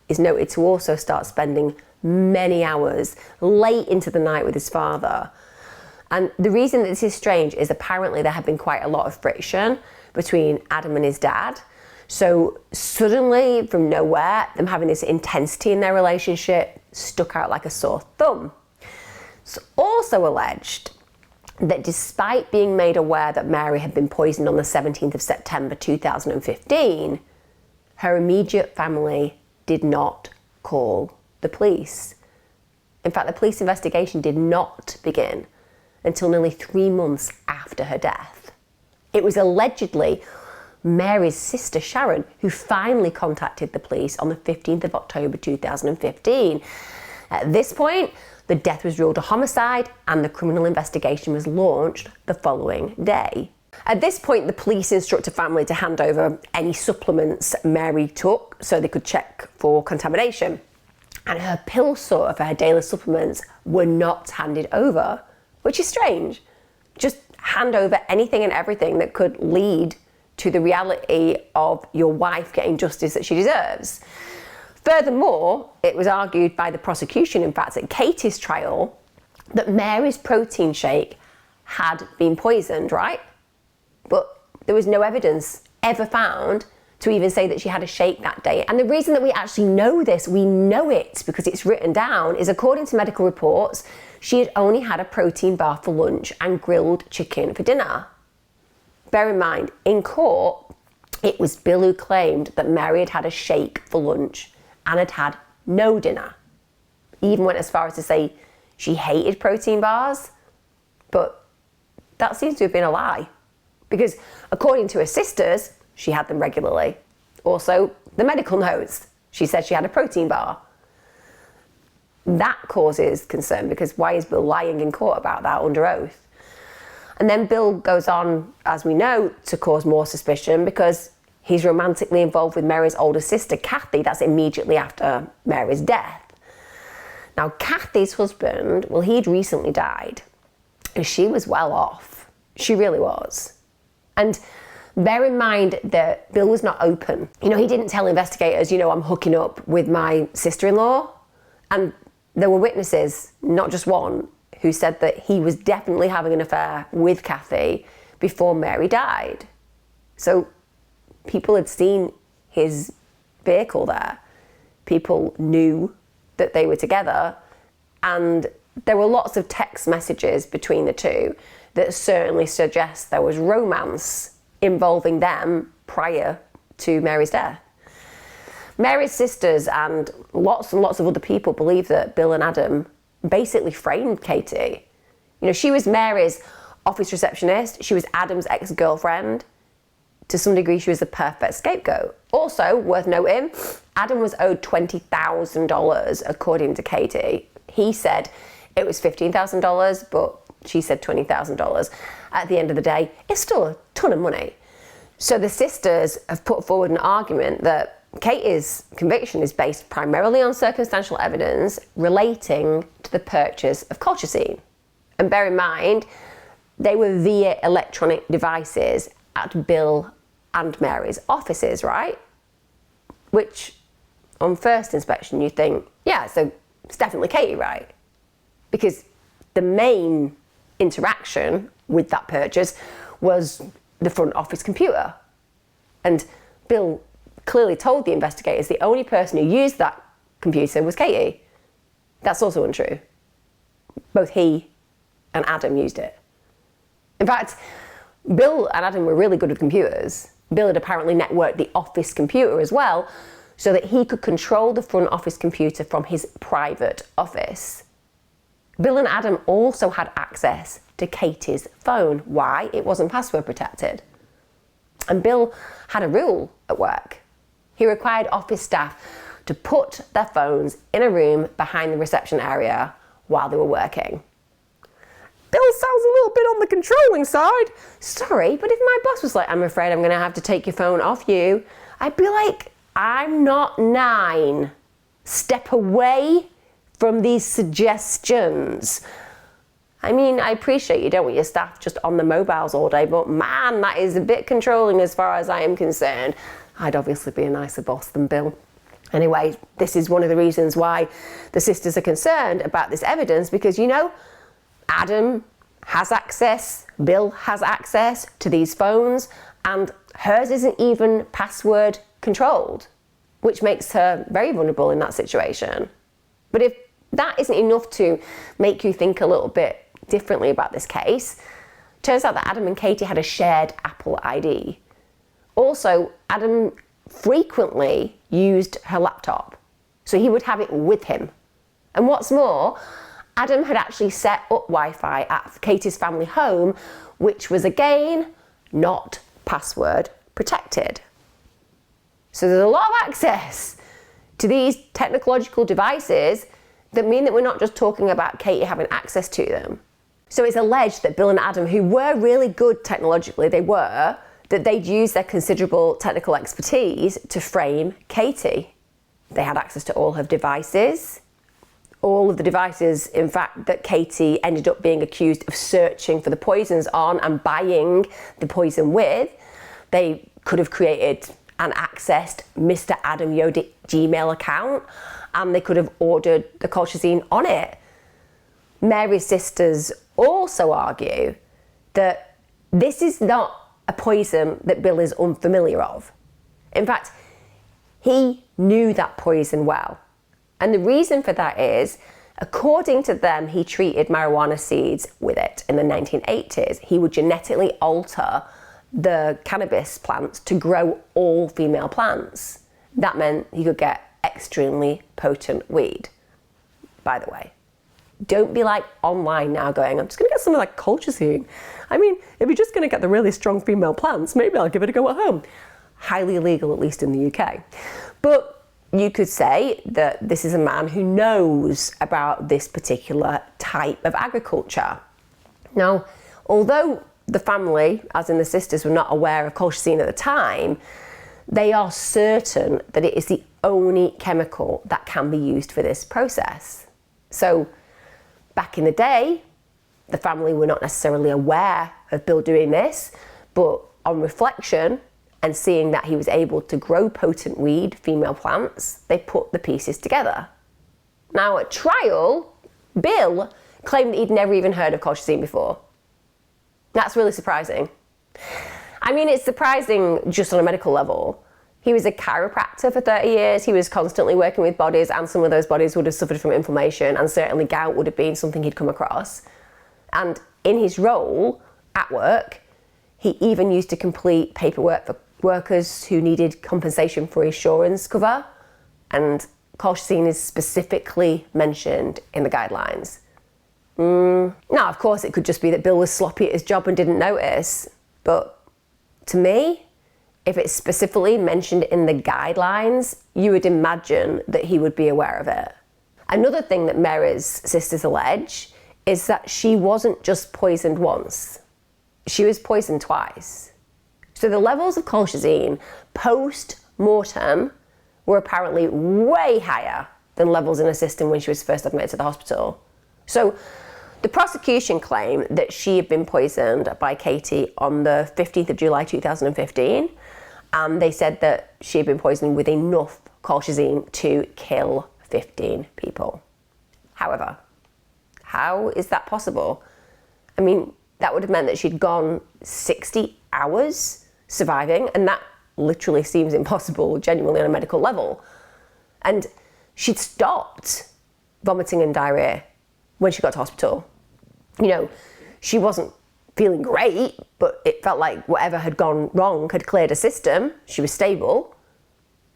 is noted to also start spending many hours late into the night with his father. And the reason that this is strange is apparently there had been quite a lot of friction between Adam and his dad. So suddenly, from nowhere, them having this intensity in their relationship stuck out like a sore thumb. It's also alleged that despite being made aware that Mary had been poisoned on the 17th of September 2015, her immediate family did not call the police. In fact, the police investigation did not begin until nearly 3 months after her death. It was allegedly Mary's sister Sharon who finally contacted the police on the 15th of October 2015. At this point, the death was ruled a homicide and the criminal investigation was launched the following day. At this point, the police instructed family to hand over any supplements Mary took so they could check for contamination. And her pill sorter for her daily supplements were not handed over, which is strange. Just hand over anything and everything that could lead to the reality of your wife getting justice that she deserves. Furthermore, it was argued by the prosecution, in fact, at Katie's trial, that Mary's protein shake had been poisoned, right? But there was no evidence ever found to even say that she had a shake that day. And the reason that we actually know this, we know it because it's written down, is according to medical reports, she had only had a protein bar for lunch and grilled chicken for dinner. Bear in mind, in court, it was Bill who claimed that Mary had had a shake for lunch and had had no dinner. He even went as far as to say she hated protein bars, but that seems to have been a lie. Because according to her sisters, she had them regularly. Also, the medical notes, she said she had a protein bar. That causes concern, because why is Bill lying in court about that under oath? And then Bill goes on, as we know, to cause more suspicion because he's romantically involved with Mary's older sister, Kathy. That's immediately after Mary's death. Now, Kathy's husband, well, he'd recently died, and she was well off. She really was. And bear in mind that Bill was not open. He didn't tell investigators, I'm hooking up with my sister-in-law. And there were witnesses, not just one, who said that he was definitely having an affair with Kathy before Mary died. So people had seen his vehicle there. People knew that they were together, and there were lots of text messages between the two that certainly suggest there was romance involving them prior to Mary's death. Mary's sisters and lots of other people believe that Bill and Adam basically framed Katie. She was Mary's office receptionist. She was Adam's ex-girlfriend. To some degree, she was the perfect scapegoat. Also, worth noting, Adam was owed $20,000 according to Katie. He said it was $15,000, but she said $20,000. At the end of the day, it's still a ton of money. So the sisters have put forward an argument that Katie's conviction is based primarily on circumstantial evidence relating to the purchase of colchicine. And bear in mind, they were via electronic devices at Bill and Mary's offices, right? Which, on first inspection, you think, yeah, so it's definitely Katie, right? Because the main interaction with that purchase was the front office computer. And Bill clearly told the investigators the only person who used that computer was Katie. That's also untrue. Both he and Adam used it. In fact, Bill and Adam were really good with computers. Bill had apparently networked the office computer as well, so that he could control the front office computer from his private office. Bill and Adam also had access to Katie's phone. Why? It wasn't password protected. And Bill had a rule at work. He required office staff to put their phones in a room behind the reception area while they were working. Bill sounds a little bit on the controlling side. Sorry, but if my boss was like, I'm afraid I'm going to have to take your phone off you, I'd be like, I'm not 9. Step away from these suggestions. I mean, I appreciate you don't want your staff just on the mobiles all day, but man, that is a bit controlling as far as I am concerned. I'd obviously be a nicer boss than Bill. Anyway, this is one of the reasons why the sisters are concerned about this evidence, because, Adam has access, Bill has access to these phones, and hers isn't even password controlled, which makes her very vulnerable in that situation. But if that isn't enough to make you think a little bit differently about this case, turns out that Adam and Katie had a shared Apple ID. Also, Adam frequently used her laptop, so he would have it with him. And what's more, Adam had actually set up Wi-Fi at Katie's family home, which was again not password protected. So there's a lot of access to these technological devices that mean that we're not just talking about Katie having access to them. So it's alleged that Bill and Adam, who were really good technologically, that they'd use their considerable technical expertise to frame Katie. They had access to all her devices. All of the devices, in fact, that Katie ended up being accused of searching for the poisons on and buying the poison with. They could have created and accessed Mr. Adam Yoder Gmail account, and they could have ordered the colchicine on it. Mary's sisters also argue that this is not a poison that Bill is unfamiliar of. In fact, he knew that poison well. And the reason for that is, according to them, he treated marijuana seeds with it in the 1980s. He would genetically alter the cannabis plants to grow all female plants. That meant he could get extremely potent weed, by the way. don't be like online now going, I'm just going to get some of that colchicine. I mean, if you're just going to get the really strong female plants, maybe I'll give it a go at home. Highly illegal, at least in the UK. But you could say that this is a man who knows about this particular type of agriculture. Now, although the family, as in the sisters, were not aware of colchicine at the time, they are certain that it is the only chemical that can be used for this process. So back in the day, the family were not necessarily aware of Bill doing this, but on reflection and seeing that he was able to grow potent weed, female plants, they put the pieces together. Now at trial, Bill claimed that he'd never even heard of colchicine before. That's really surprising. I mean, it's surprising just on a medical level. He was a chiropractor for 30 years. He was constantly working with bodies, and some of those bodies would have suffered from inflammation, and certainly gout would have been something he'd come across. And in his role at work, he even used to complete paperwork for workers who needed compensation for insurance cover, and colchicine is specifically mentioned in the guidelines. Now, of course, it could just be that Bill was sloppy at his job and didn't notice, but to me, if it's specifically mentioned in the guidelines, you would imagine that he would be aware of it. Another thing that Mary's sisters allege is that she wasn't just poisoned once, she was poisoned twice. So the levels of colchicine post-mortem were apparently way higher than levels in her system when she was first admitted to the hospital. So the prosecution claimed that she had been poisoned by Katie on the 15th of July 2015, and they said that she had been poisoned with enough colchicine to kill 15 people. However, how is that possible? I mean, that would have meant that she'd gone 60 hours surviving, and that literally seems impossible, genuinely on a medical level. And she'd stopped vomiting and diarrhea when she got to hospital. You know, she wasn't feeling great, but it felt like whatever had gone wrong had cleared her system. She was stable.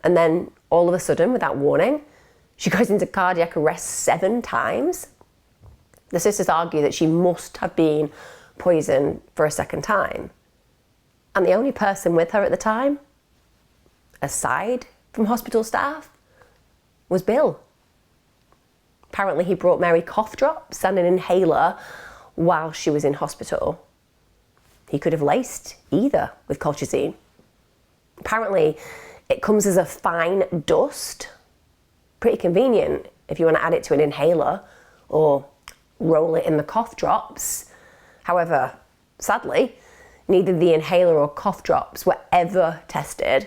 And then all of a sudden, without warning, she goes into cardiac arrest 7 times. The sisters argue that she must have been poisoned for a second time. And the only person with her at the time, aside from hospital staff, was Bill. Apparently he brought Mary cough drops and an inhaler while she was in hospital. He could have laced either with colchicine. Apparently it comes as a fine dust. Pretty convenient if you want to add it to an inhaler or roll it in the cough drops. However, sadly, neither the inhaler or cough drops were ever tested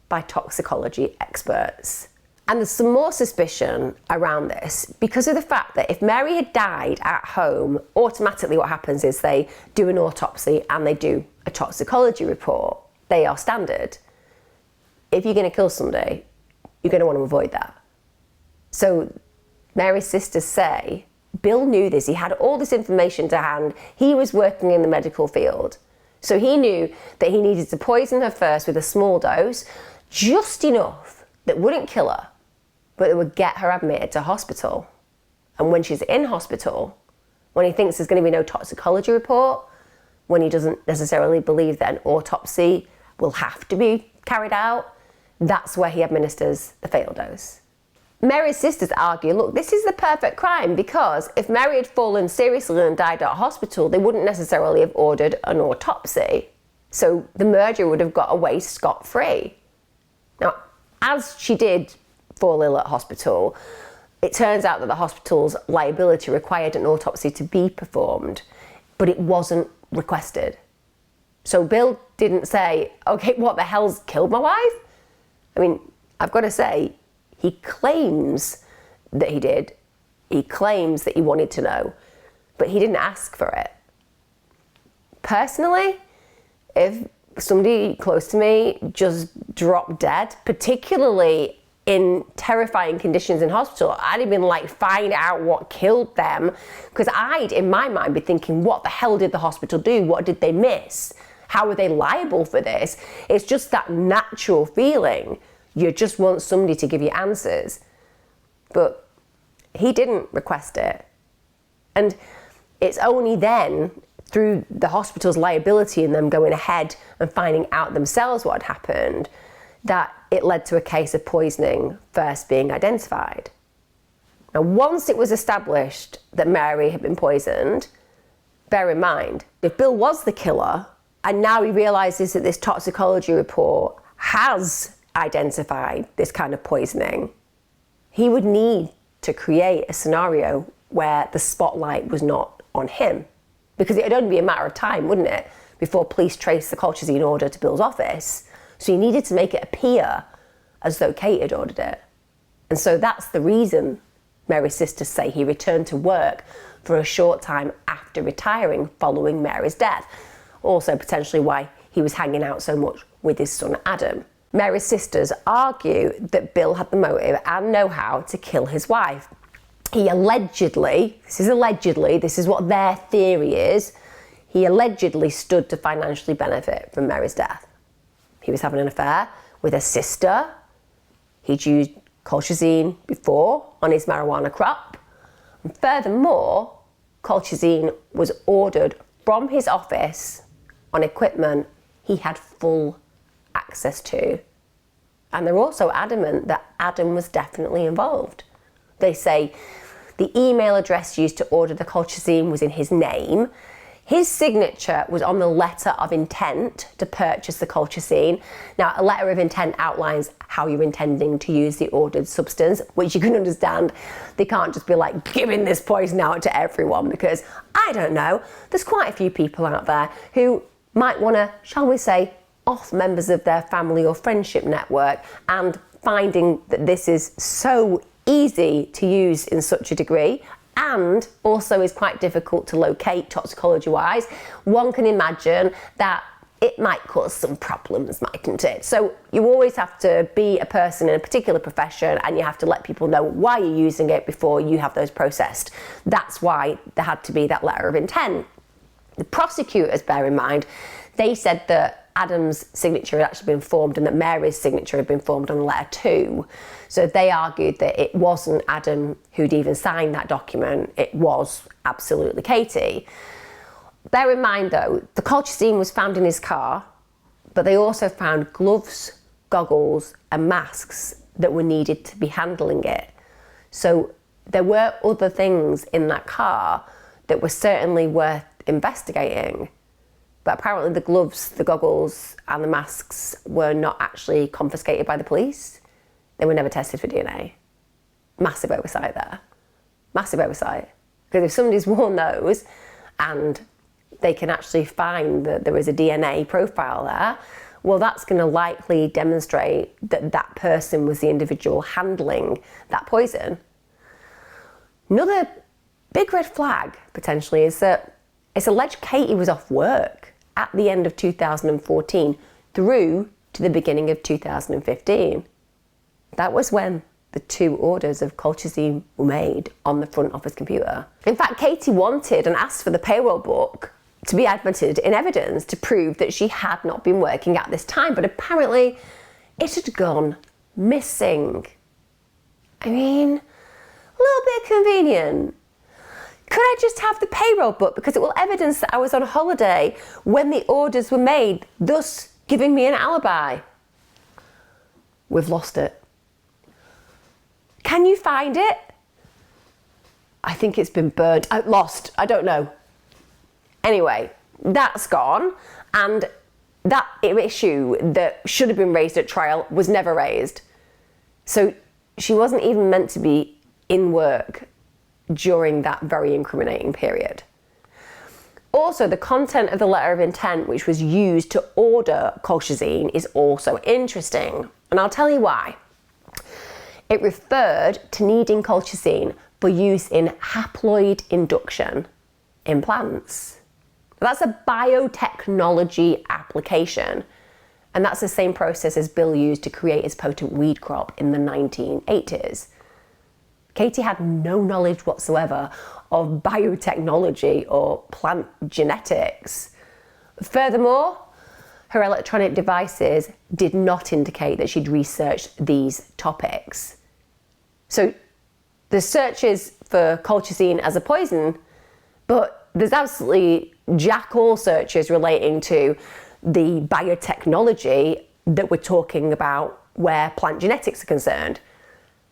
by toxicology experts. And there's some more suspicion around this because of the fact that if Mary had died at home, automatically what happens is they do an autopsy and they do a toxicology report. They are standard. If you're going to kill somebody, you're going to want to avoid that. So Mary's sisters say Bill knew this. He had all this information to hand. He was working in the medical field. So he knew that he needed to poison her first with a small dose, just enough that wouldn't kill her, but it would get her admitted to hospital. And when she's in hospital, when he thinks there's going to be no toxicology report, when he doesn't necessarily believe that an autopsy will have to be carried out, that's where he administers the fatal dose. Mary's sisters argue, look, this is the perfect crime because if Mary had fallen seriously and died at a hospital, they wouldn't necessarily have ordered an autopsy. So the murderer would have got away scot-free. Now, as she did fall ill at hospital, it turns out that the hospital's liability required an autopsy to be performed, but it wasn't requested. So Bill didn't say, okay, what the hell's killed my wife? I mean, I've got to say, he claims that he did. He claims that he wanted to know, but he didn't ask for it. Personally, if somebody close to me just dropped dead, particularly in terrifying conditions in hospital, I'd have been like, find out what killed them. Because I'd, in my mind, be thinking, what the hell did the hospital do? What did they miss? How are they liable for this? It's just that natural feeling. You just want somebody to give you answers. But he didn't request it. And it's only then, through the hospital's liability and them going ahead and finding out themselves what had happened, that it led to a case of poisoning first being identified. Now, once it was established that Mary had been poisoned, bear in mind, if Bill was the killer, and now he realises that this toxicology report has identified this kind of poisoning, he would need to create a scenario where the spotlight was not on him. Because it would only be a matter of time, wouldn't it, before police traced the colchicine order to Bill's office. So he needed to make it appear as though Kate had ordered it. And so that's the reason Mary's sisters say he returned to work for a short time after retiring following Mary's death. Also potentially why he was hanging out so much with his son Adam. Mary's sisters argue that Bill had the motive and know-how to kill his wife. He allegedly, this is what their theory is, he allegedly stood to financially benefit from Mary's death. He was having an affair with her sister. He'd used colchicine before on his marijuana crop. And furthermore, colchicine was ordered from his office on equipment he had full access to. And they're also adamant that Adam was definitely involved. They say the email address used to order the colchicine was in his name. His signature was on the letter of intent to purchase the colchicine. Now, a letter of intent outlines how you're intending to use the ordered substance, which you can understand. They can't just be like giving this poison out to everyone, because I don't know, there's quite a few people out there who might want to, shall we say, off members of their family or friendship network, and finding that this is so easy to use in such a degree, and also is quite difficult to locate toxicology wise, one can imagine that it might cause some problems, mightn't it? So you always have to be a person in a particular profession, and you have to let people know why you're using it before you have those processed. That's why there had to be that letter of intent. The prosecutors, bear in mind, they said that Adam's signature had actually been formed and that Mary's signature had been formed on the letter too. So they argued that it wasn't Adam who'd even signed that document, it was absolutely Katie. Bear in mind though, the colchicine was found in his car, but they also found gloves, goggles and masks that were needed to be handling it. So there were other things in that car that were certainly worth investigating. But apparently the gloves, the goggles and the masks were not actually confiscated by the police. They were never tested for DNA. Massive oversight there. Massive oversight. Because if somebody's worn those and they can actually find that there is a DNA profile there, well, that's going to likely demonstrate that that person was the individual handling that poison. Another big red flag, potentially, is that it's alleged Katie was off work at the end of 2014 through to the beginning of 2015. That was when the 2 orders of colchicine were made on the front office computer. In fact, Katie wanted and asked for the payroll book to be admitted in evidence to prove that she had not been working at this time, but apparently it had gone missing. I mean, a little bit convenient. Could I just have the payroll book because it will evidence that I was on holiday when the orders were made, thus giving me an alibi? We've lost it. Can you find it? I think it's been burned. Lost. I don't know. Anyway, that's gone, and that issue that should have been raised at trial was never raised. So she wasn't even meant to be in work during that very incriminating period. Also, the content of the letter of intent which was used to order colchicine is also interesting, and I'll tell you why. It referred to needing colchicine for use in haploid induction in plants. That's a biotechnology application, and that's the same process as Bill used to create his potent weed crop in the 1980s. Katie had no knowledge whatsoever of biotechnology or plant genetics. Furthermore, her electronic devices did not indicate that she'd researched these topics. So the searches for colchicine as a poison But there's absolutely jack all searches relating to the biotechnology that we're talking about where plant genetics are concerned.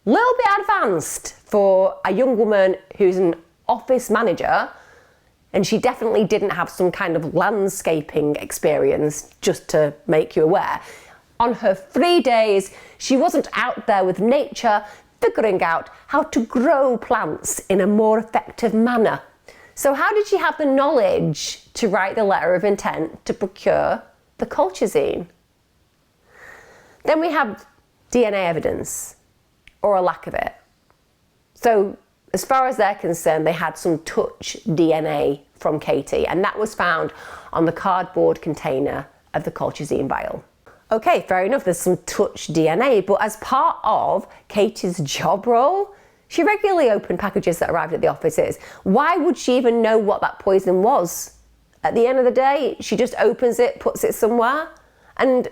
Little bit advanced for a young woman who's an office manager, and she definitely didn't have some kind of landscaping experience, just to make you aware. On her 3 days, she wasn't out there with nature figuring out how to grow plants in a more effective manner. So how did she have the knowledge to write the letter of intent to procure the colchicine? Then we have DNA evidence, or a lack of it. So as far as they're concerned, they had some touch DNA from Katie, and that was found on the cardboard container of the colchicine vial. Okay, fair enough, there's some touch DNA, but as part of Katie's job role, she regularly opened packages that arrived at the offices. Why would she even know what that poison was? At the end of the day, she just opens it, puts it somewhere. And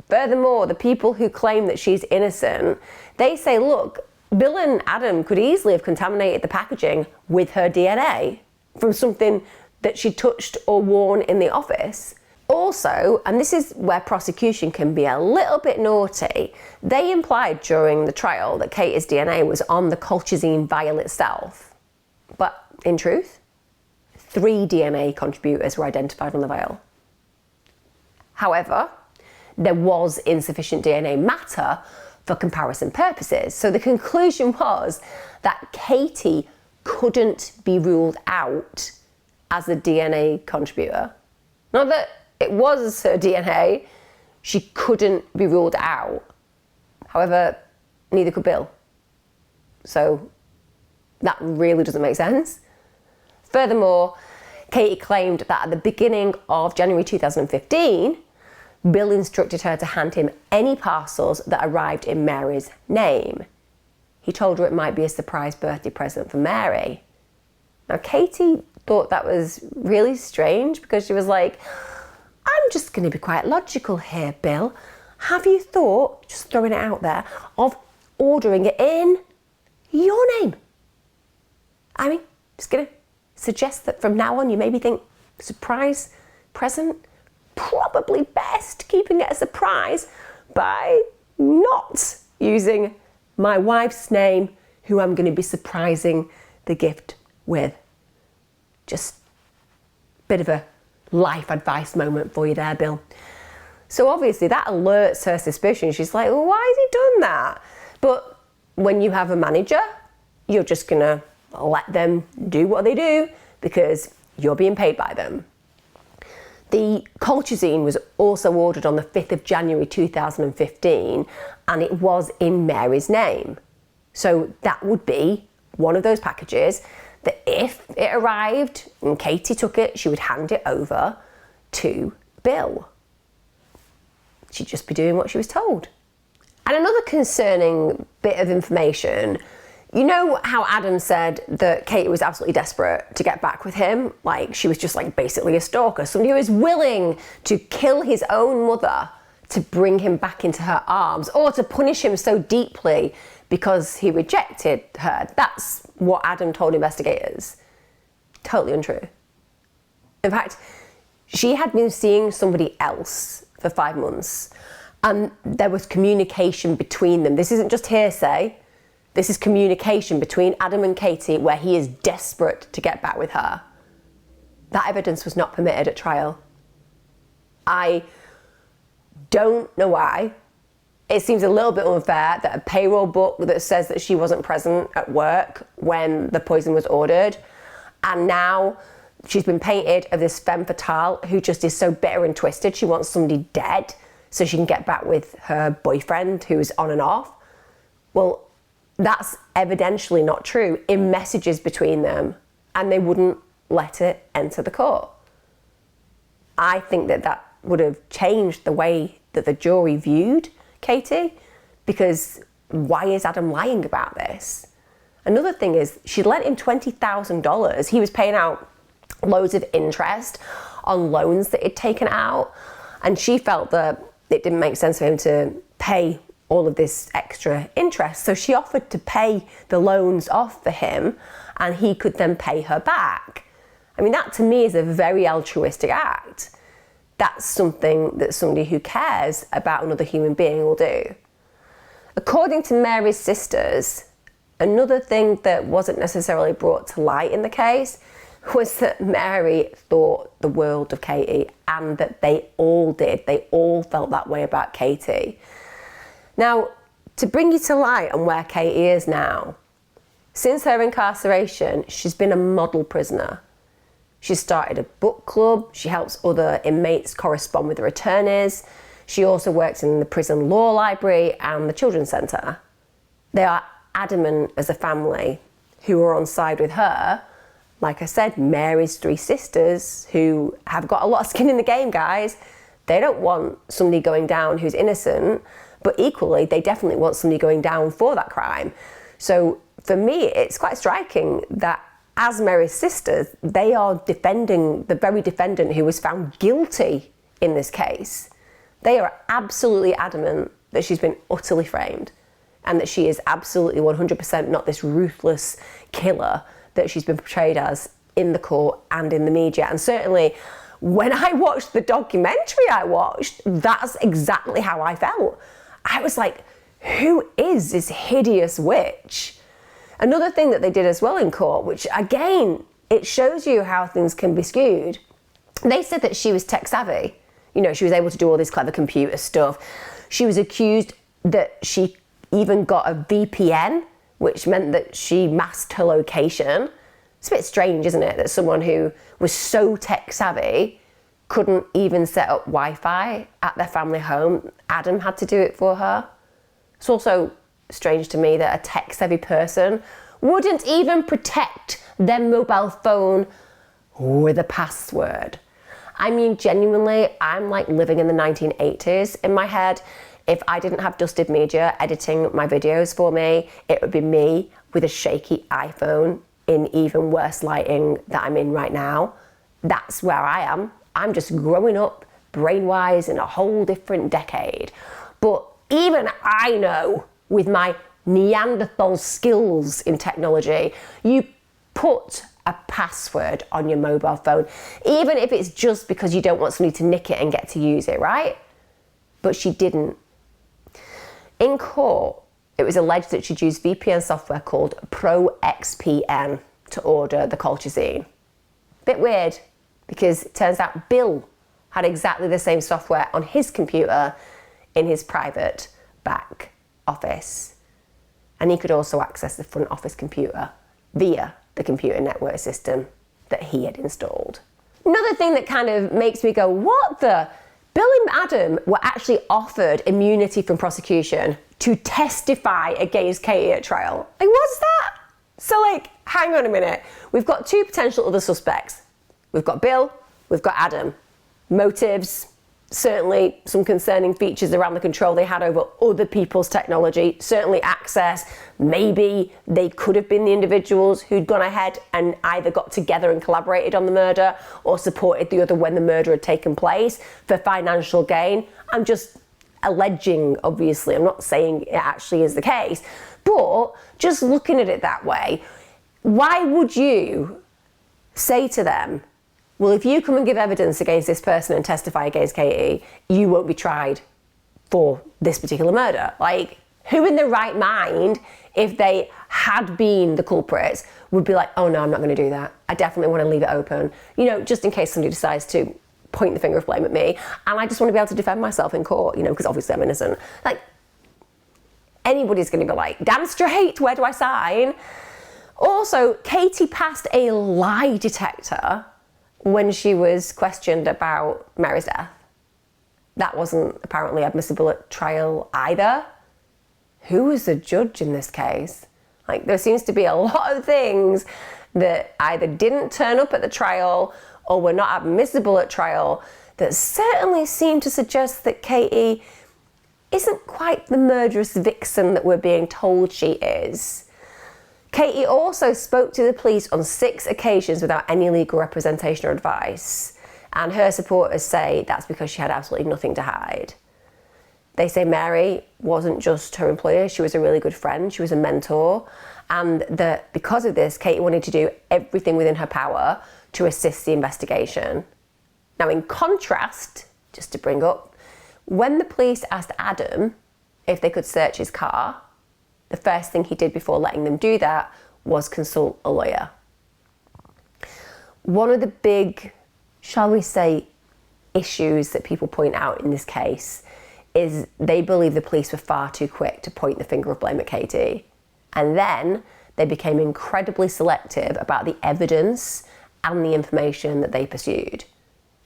furthermore, the people who claim that she's innocent, they say, look, Bill and Adam could easily have contaminated the packaging with her DNA from something that she touched or worn in the office. Also, and this is where prosecution can be a little bit naughty, they implied during the trial that Katie's DNA was on the colchicine vial itself. But in truth, 3 DNA contributors were identified on the vial. However, there was insufficient DNA matter for comparison purposes. So the conclusion was that Katie couldn't be ruled out as a DNA contributor. Not that it was her DNA, she couldn't be ruled out. However, neither could Bill. So that really doesn't make sense. Furthermore, Katie claimed that at the beginning of January 2015, Bill instructed her to hand him any parcels that arrived in Mary's name. He told her it might be a surprise birthday present for Mary. Now, Katie thought that was really strange because she was like, I'm just going to be quite logical here, Bill. Have you thought, just throwing it out there, of ordering it in your name? I mean, just going to suggest that from now on you maybe think surprise present, probably best keeping it a surprise by not using my wife's name, who I'm going to be surprising the gift with. Just a bit of a life advice moment for you there, Bill. So obviously that alerts her suspicion. She's like, well, why has he done that? But when you have a manager, you're just going to let them do what they do because you're being paid by them. The colchicine was also ordered on the 5th of January 2015, and it was in Mary's name. So that would be one of those packages that if it arrived and Katie took it, she would hand it over to Bill. She'd just be doing what she was told. And another concerning bit of information, you know how Adam said that Katie was absolutely desperate to get back with him? Like, she was just like basically a stalker, somebody who was willing to kill his own mother to bring him back into her arms, or to punish him so deeply because he rejected her. That's what Adam told investigators. Totally untrue. In fact, she had been seeing somebody else for 5 months, and there was communication between them. This isn't just hearsay. This is communication between Adam and Katie where he is desperate to get back with her. That evidence was not permitted at trial. I don't know why. It seems a little bit unfair that a payroll book that says that she wasn't present at work when the poison was ordered, and now she's been painted as this femme fatale who just is so bitter and twisted. She wants somebody dead so she can get back with her boyfriend who's on and off. Well, that's evidentially not true in messages between them, and they wouldn't let it enter the court. I think that would have changed the way that the jury viewed Katie, because why is Adam lying about this? Another thing is she lent him $20,000. He was paying out loads of interest on loans that he'd taken out, and she felt that it didn't make sense for him to pay all of this extra interest. So she offered to pay the loans off for him and he could then pay her back. I mean, that to me is a very altruistic act. That's something that somebody who cares about another human being will do. According to Mary's sisters, another thing that wasn't necessarily brought to light in the case was that Mary thought the world of Katie, and that they all did. They all felt that way about Katie. Now, to bring you to light on where Katie is now, since her incarceration, she's been a model prisoner. She started a book club. She helps other inmates correspond with their attorneys. She also works in the prison law library and the children's centre. They are adamant as a family who are on side with her. Like I said, Mary's three sisters, who have got a lot of skin in the game, guys. They don't want somebody going down who's innocent, but equally, they definitely want somebody going down for that crime. So for me, it's quite striking that as Mary's sisters, they are defending the very defendant who was found guilty in this case. They are absolutely adamant that she's been utterly framed and that she is absolutely 100% not this ruthless killer that she's been portrayed as in the court and in the media. And certainly when I watched the documentary I watched, that's exactly how I felt. I was like, who is this hideous witch? Another thing that they did as well in court, which again, it shows you how things can be skewed. They said that she was tech savvy. You know, she was able to do all this clever computer stuff. She was accused that she even got a VPN, which meant that she masked her location. It's a bit strange, isn't it, that someone who was so tech savvy couldn't even set up Wi-Fi at their family home. Adam had to do it for her. It's also strange to me that a tech savvy person wouldn't even protect their mobile phone with a password. I mean, genuinely, I'm like living in the 1980s in my head. If I didn't have Dusted Media editing my videos for me, it would be me with a shaky iPhone in even worse lighting that I'm in right now. That's where I am. I'm just growing up brain-wise in a whole different decade. But even I know, with my Neanderthal skills in technology, you put a password on your mobile phone, even if it's just because you don't want somebody to nick it and get to use it, right? But she didn't. In court, it was alleged that she'd used VPN software called ProXPN to order the colchicine. Bit weird, because it turns out Bill had exactly the same software on his computer in his private back office. And he could also access the front office computer via the computer network system that he had installed. Another thing that kind of makes me go, what the? Bill and Adam were actually offered immunity from prosecution to testify against Katie at trial. Like, what's that? So like, hang on a minute. We've got two potential other suspects. We've got Bill, we've got Adam. Motives, certainly some concerning features around the control they had over other people's technology, certainly access. Maybe they could have been the individuals who'd gone ahead and either got together and collaborated on the murder or supported the other when the murder had taken place for financial gain. I'm just alleging, obviously. I'm not saying it actually is the case, but just looking at it that way, why would you say to them, well, if you come and give evidence against this person and testify against Katie, you won't be tried for this particular murder? Like, who in their right mind, if they had been the culprits, would be like, oh no, I'm not going to do that. I definitely want to leave it open, you know, just in case somebody decides to point the finger of blame at me. And I just want to be able to defend myself in court, you know, because obviously I'm innocent. Like, anybody's going to be like, damn straight, where do I sign? Also, Katie passed a lie detector when she was questioned about Mary's death. That wasn't apparently admissible at trial either. Who was the judge in this case? Like, there seems to be a lot of things that either didn't turn up at the trial or were not admissible at trial that certainly seem to suggest that Katie isn't quite the murderous vixen that we're being told she is. Katie also spoke to the police on 6 occasions without any legal representation or advice, and her supporters say that's because she had absolutely nothing to hide. They say Mary wasn't just her employer, she was a really good friend, she was a mentor, and that because of this, Katie wanted to do everything within her power to assist the investigation. Now, in contrast, just to bring up, when the police asked Adam if they could search his car, the first thing he did before letting them do that was consult a lawyer. One of the big, shall we say, issues that people point out in this case is they believe the police were far too quick to point the finger of blame at Katie. And then they became incredibly selective about the evidence and the information that they pursued.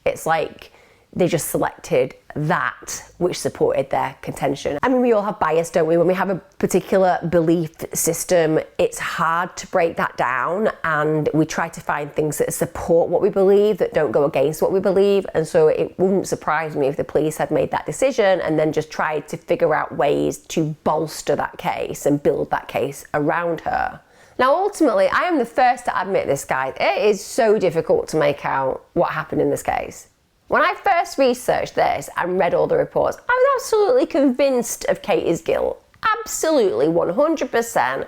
It's like they just selected that which supported their contention. I mean, we all have bias, don't we? When we have a particular belief system, it's hard to break that down, and we try to find things that support what we believe, that don't go against what we believe. And so it wouldn't surprise me if the police had made that decision and then just tried to figure out ways to bolster that case and build that case around her. Now, ultimately, I am the first to admit this, guys. It is so difficult to make out what happened in this case. When I first researched this and read all the reports, I was absolutely convinced of Katie's guilt. Absolutely, 100%.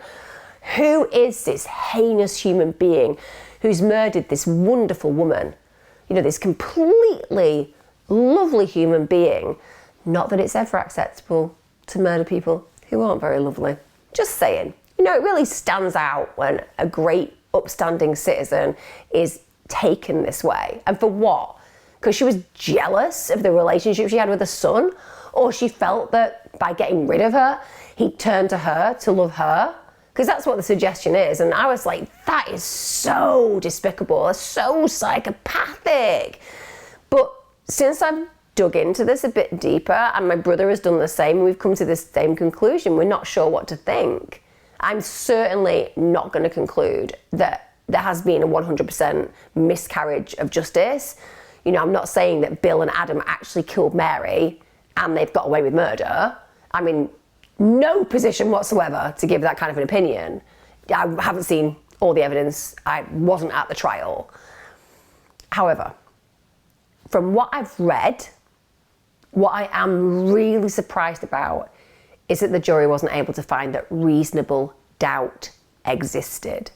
Who is this heinous human being who's murdered this wonderful woman? You know, this completely lovely human being. Not that it's ever acceptable to murder people who aren't very lovely. Just saying. You know, it really stands out when a great upstanding citizen is taken this way. And for what? Because she was jealous of the relationship she had with her son? Or she felt that by getting rid of her, he'd turn to her to love her? Because that's what the suggestion is. And I was like, that is so despicable, that's so psychopathic. But since I've dug into this a bit deeper, and my brother has done the same, we've come to the same conclusion. We're not sure what to think. I'm certainly not going to conclude that there has been a 100% miscarriage of justice. You know, I'm not saying that Bill and Adam actually killed Mary and they've got away with murder. I'm in no position whatsoever to give that kind of an opinion. I haven't seen all the evidence. I wasn't at the trial. However, from what I've read, what I am really surprised about is that the jury wasn't able to find that reasonable doubt existed.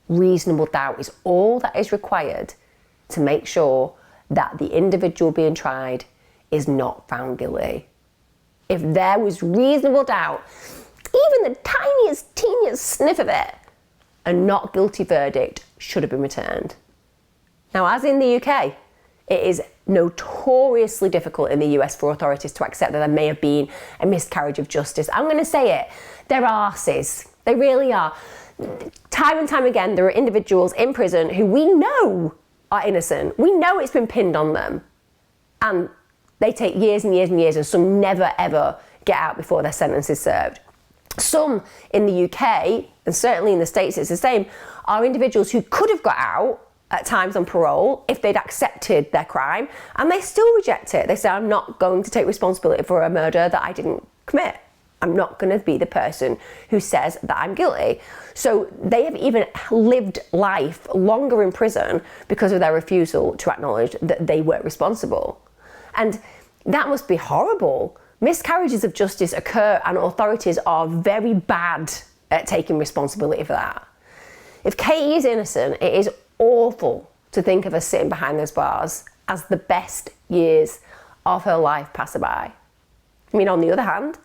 Reasonable doubt is all that is required to make sure that the individual being tried is not found guilty. If there was reasonable doubt, even the tiniest, teeniest sniff of it, a not guilty verdict should have been returned. Now, as in the UK, it is notoriously difficult in the US for authorities to accept that there may have been a miscarriage of justice. I'm going to say it. They're arses. They really are. Time and time again, there are individuals in prison who we know are innocent. We know it's been pinned on them. And they take years and years and years, and some never ever get out before their sentence is served. Some in the UK, and certainly in the States it's the same, are individuals who could have got out at times on parole if they'd accepted their crime, and they still reject it. They say, I'm not going to take responsibility for a murder that I didn't commit. I'm not going to be the person who says that I'm guilty. So they have even lived life longer in prison because of their refusal to acknowledge that they were responsible. And that must be horrible. Miscarriages of justice occur, and authorities are very bad at taking responsibility for that. If Katie is innocent, it is awful to think of her sitting behind those bars as the best years of her life pass by. I mean, on the other hand,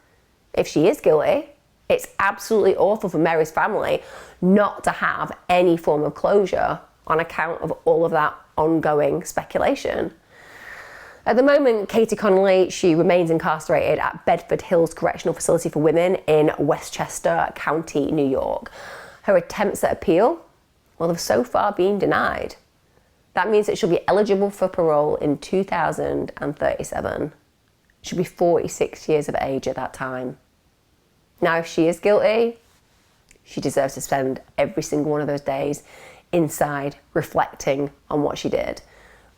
if she is guilty, it's absolutely awful for Mary's family not to have any form of closure on account of all of that ongoing speculation. At the moment, Kaitlyn Conley, she remains incarcerated at Bedford Hills Correctional Facility for Women in Westchester County, New York. Her attempts at appeal, well, they've so far been denied. That means that she'll be eligible for parole in 2037. She'll be 46 years of age at that time. Now, if she is guilty, she deserves to spend every single one of those days inside reflecting on what she did,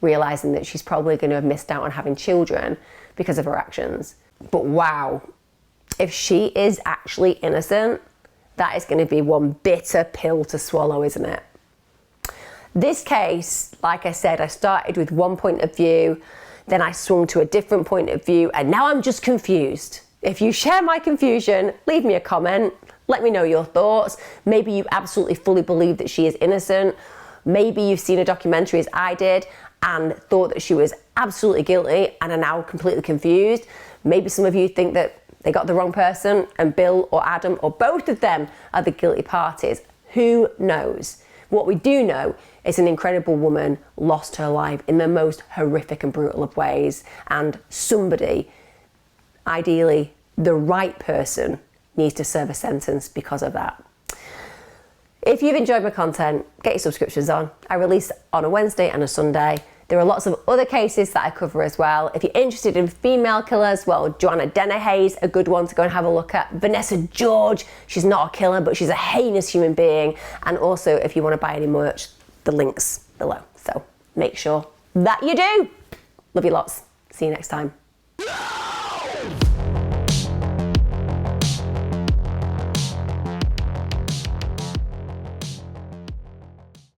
realising that she's probably going to have missed out on having children because of her actions. But wow, if she is actually innocent, that is going to be one bitter pill to swallow, isn't it? This case, like I said, I started with one point of view, then I swung to a different point of view, and now I'm just confused. If you share my confusion, leave me a comment, let me know your thoughts. Maybe you absolutely fully believe that she is innocent, Maybe you've seen a documentary as I did and thought that she was absolutely guilty and are now completely confused. Maybe some of you think that they got the wrong person and Bill or Adam or both of them are the guilty parties. Who knows? What we do know is an incredible woman lost her life in the most horrific and brutal of ways, and somebody, ideally the right person, needs to serve a sentence because of that. If you've enjoyed my content, get your subscriptions on. I release on a Wednesday and a Sunday. There are lots of other cases that I cover as well. If you're interested in female killers, well, Joanna Dennehy's a good one to go and have a look at. Vanessa George, she's not a killer, but she's a heinous human being. And also, if you want to buy any merch, the link's below. So make sure that you do. Love you lots. See you next time.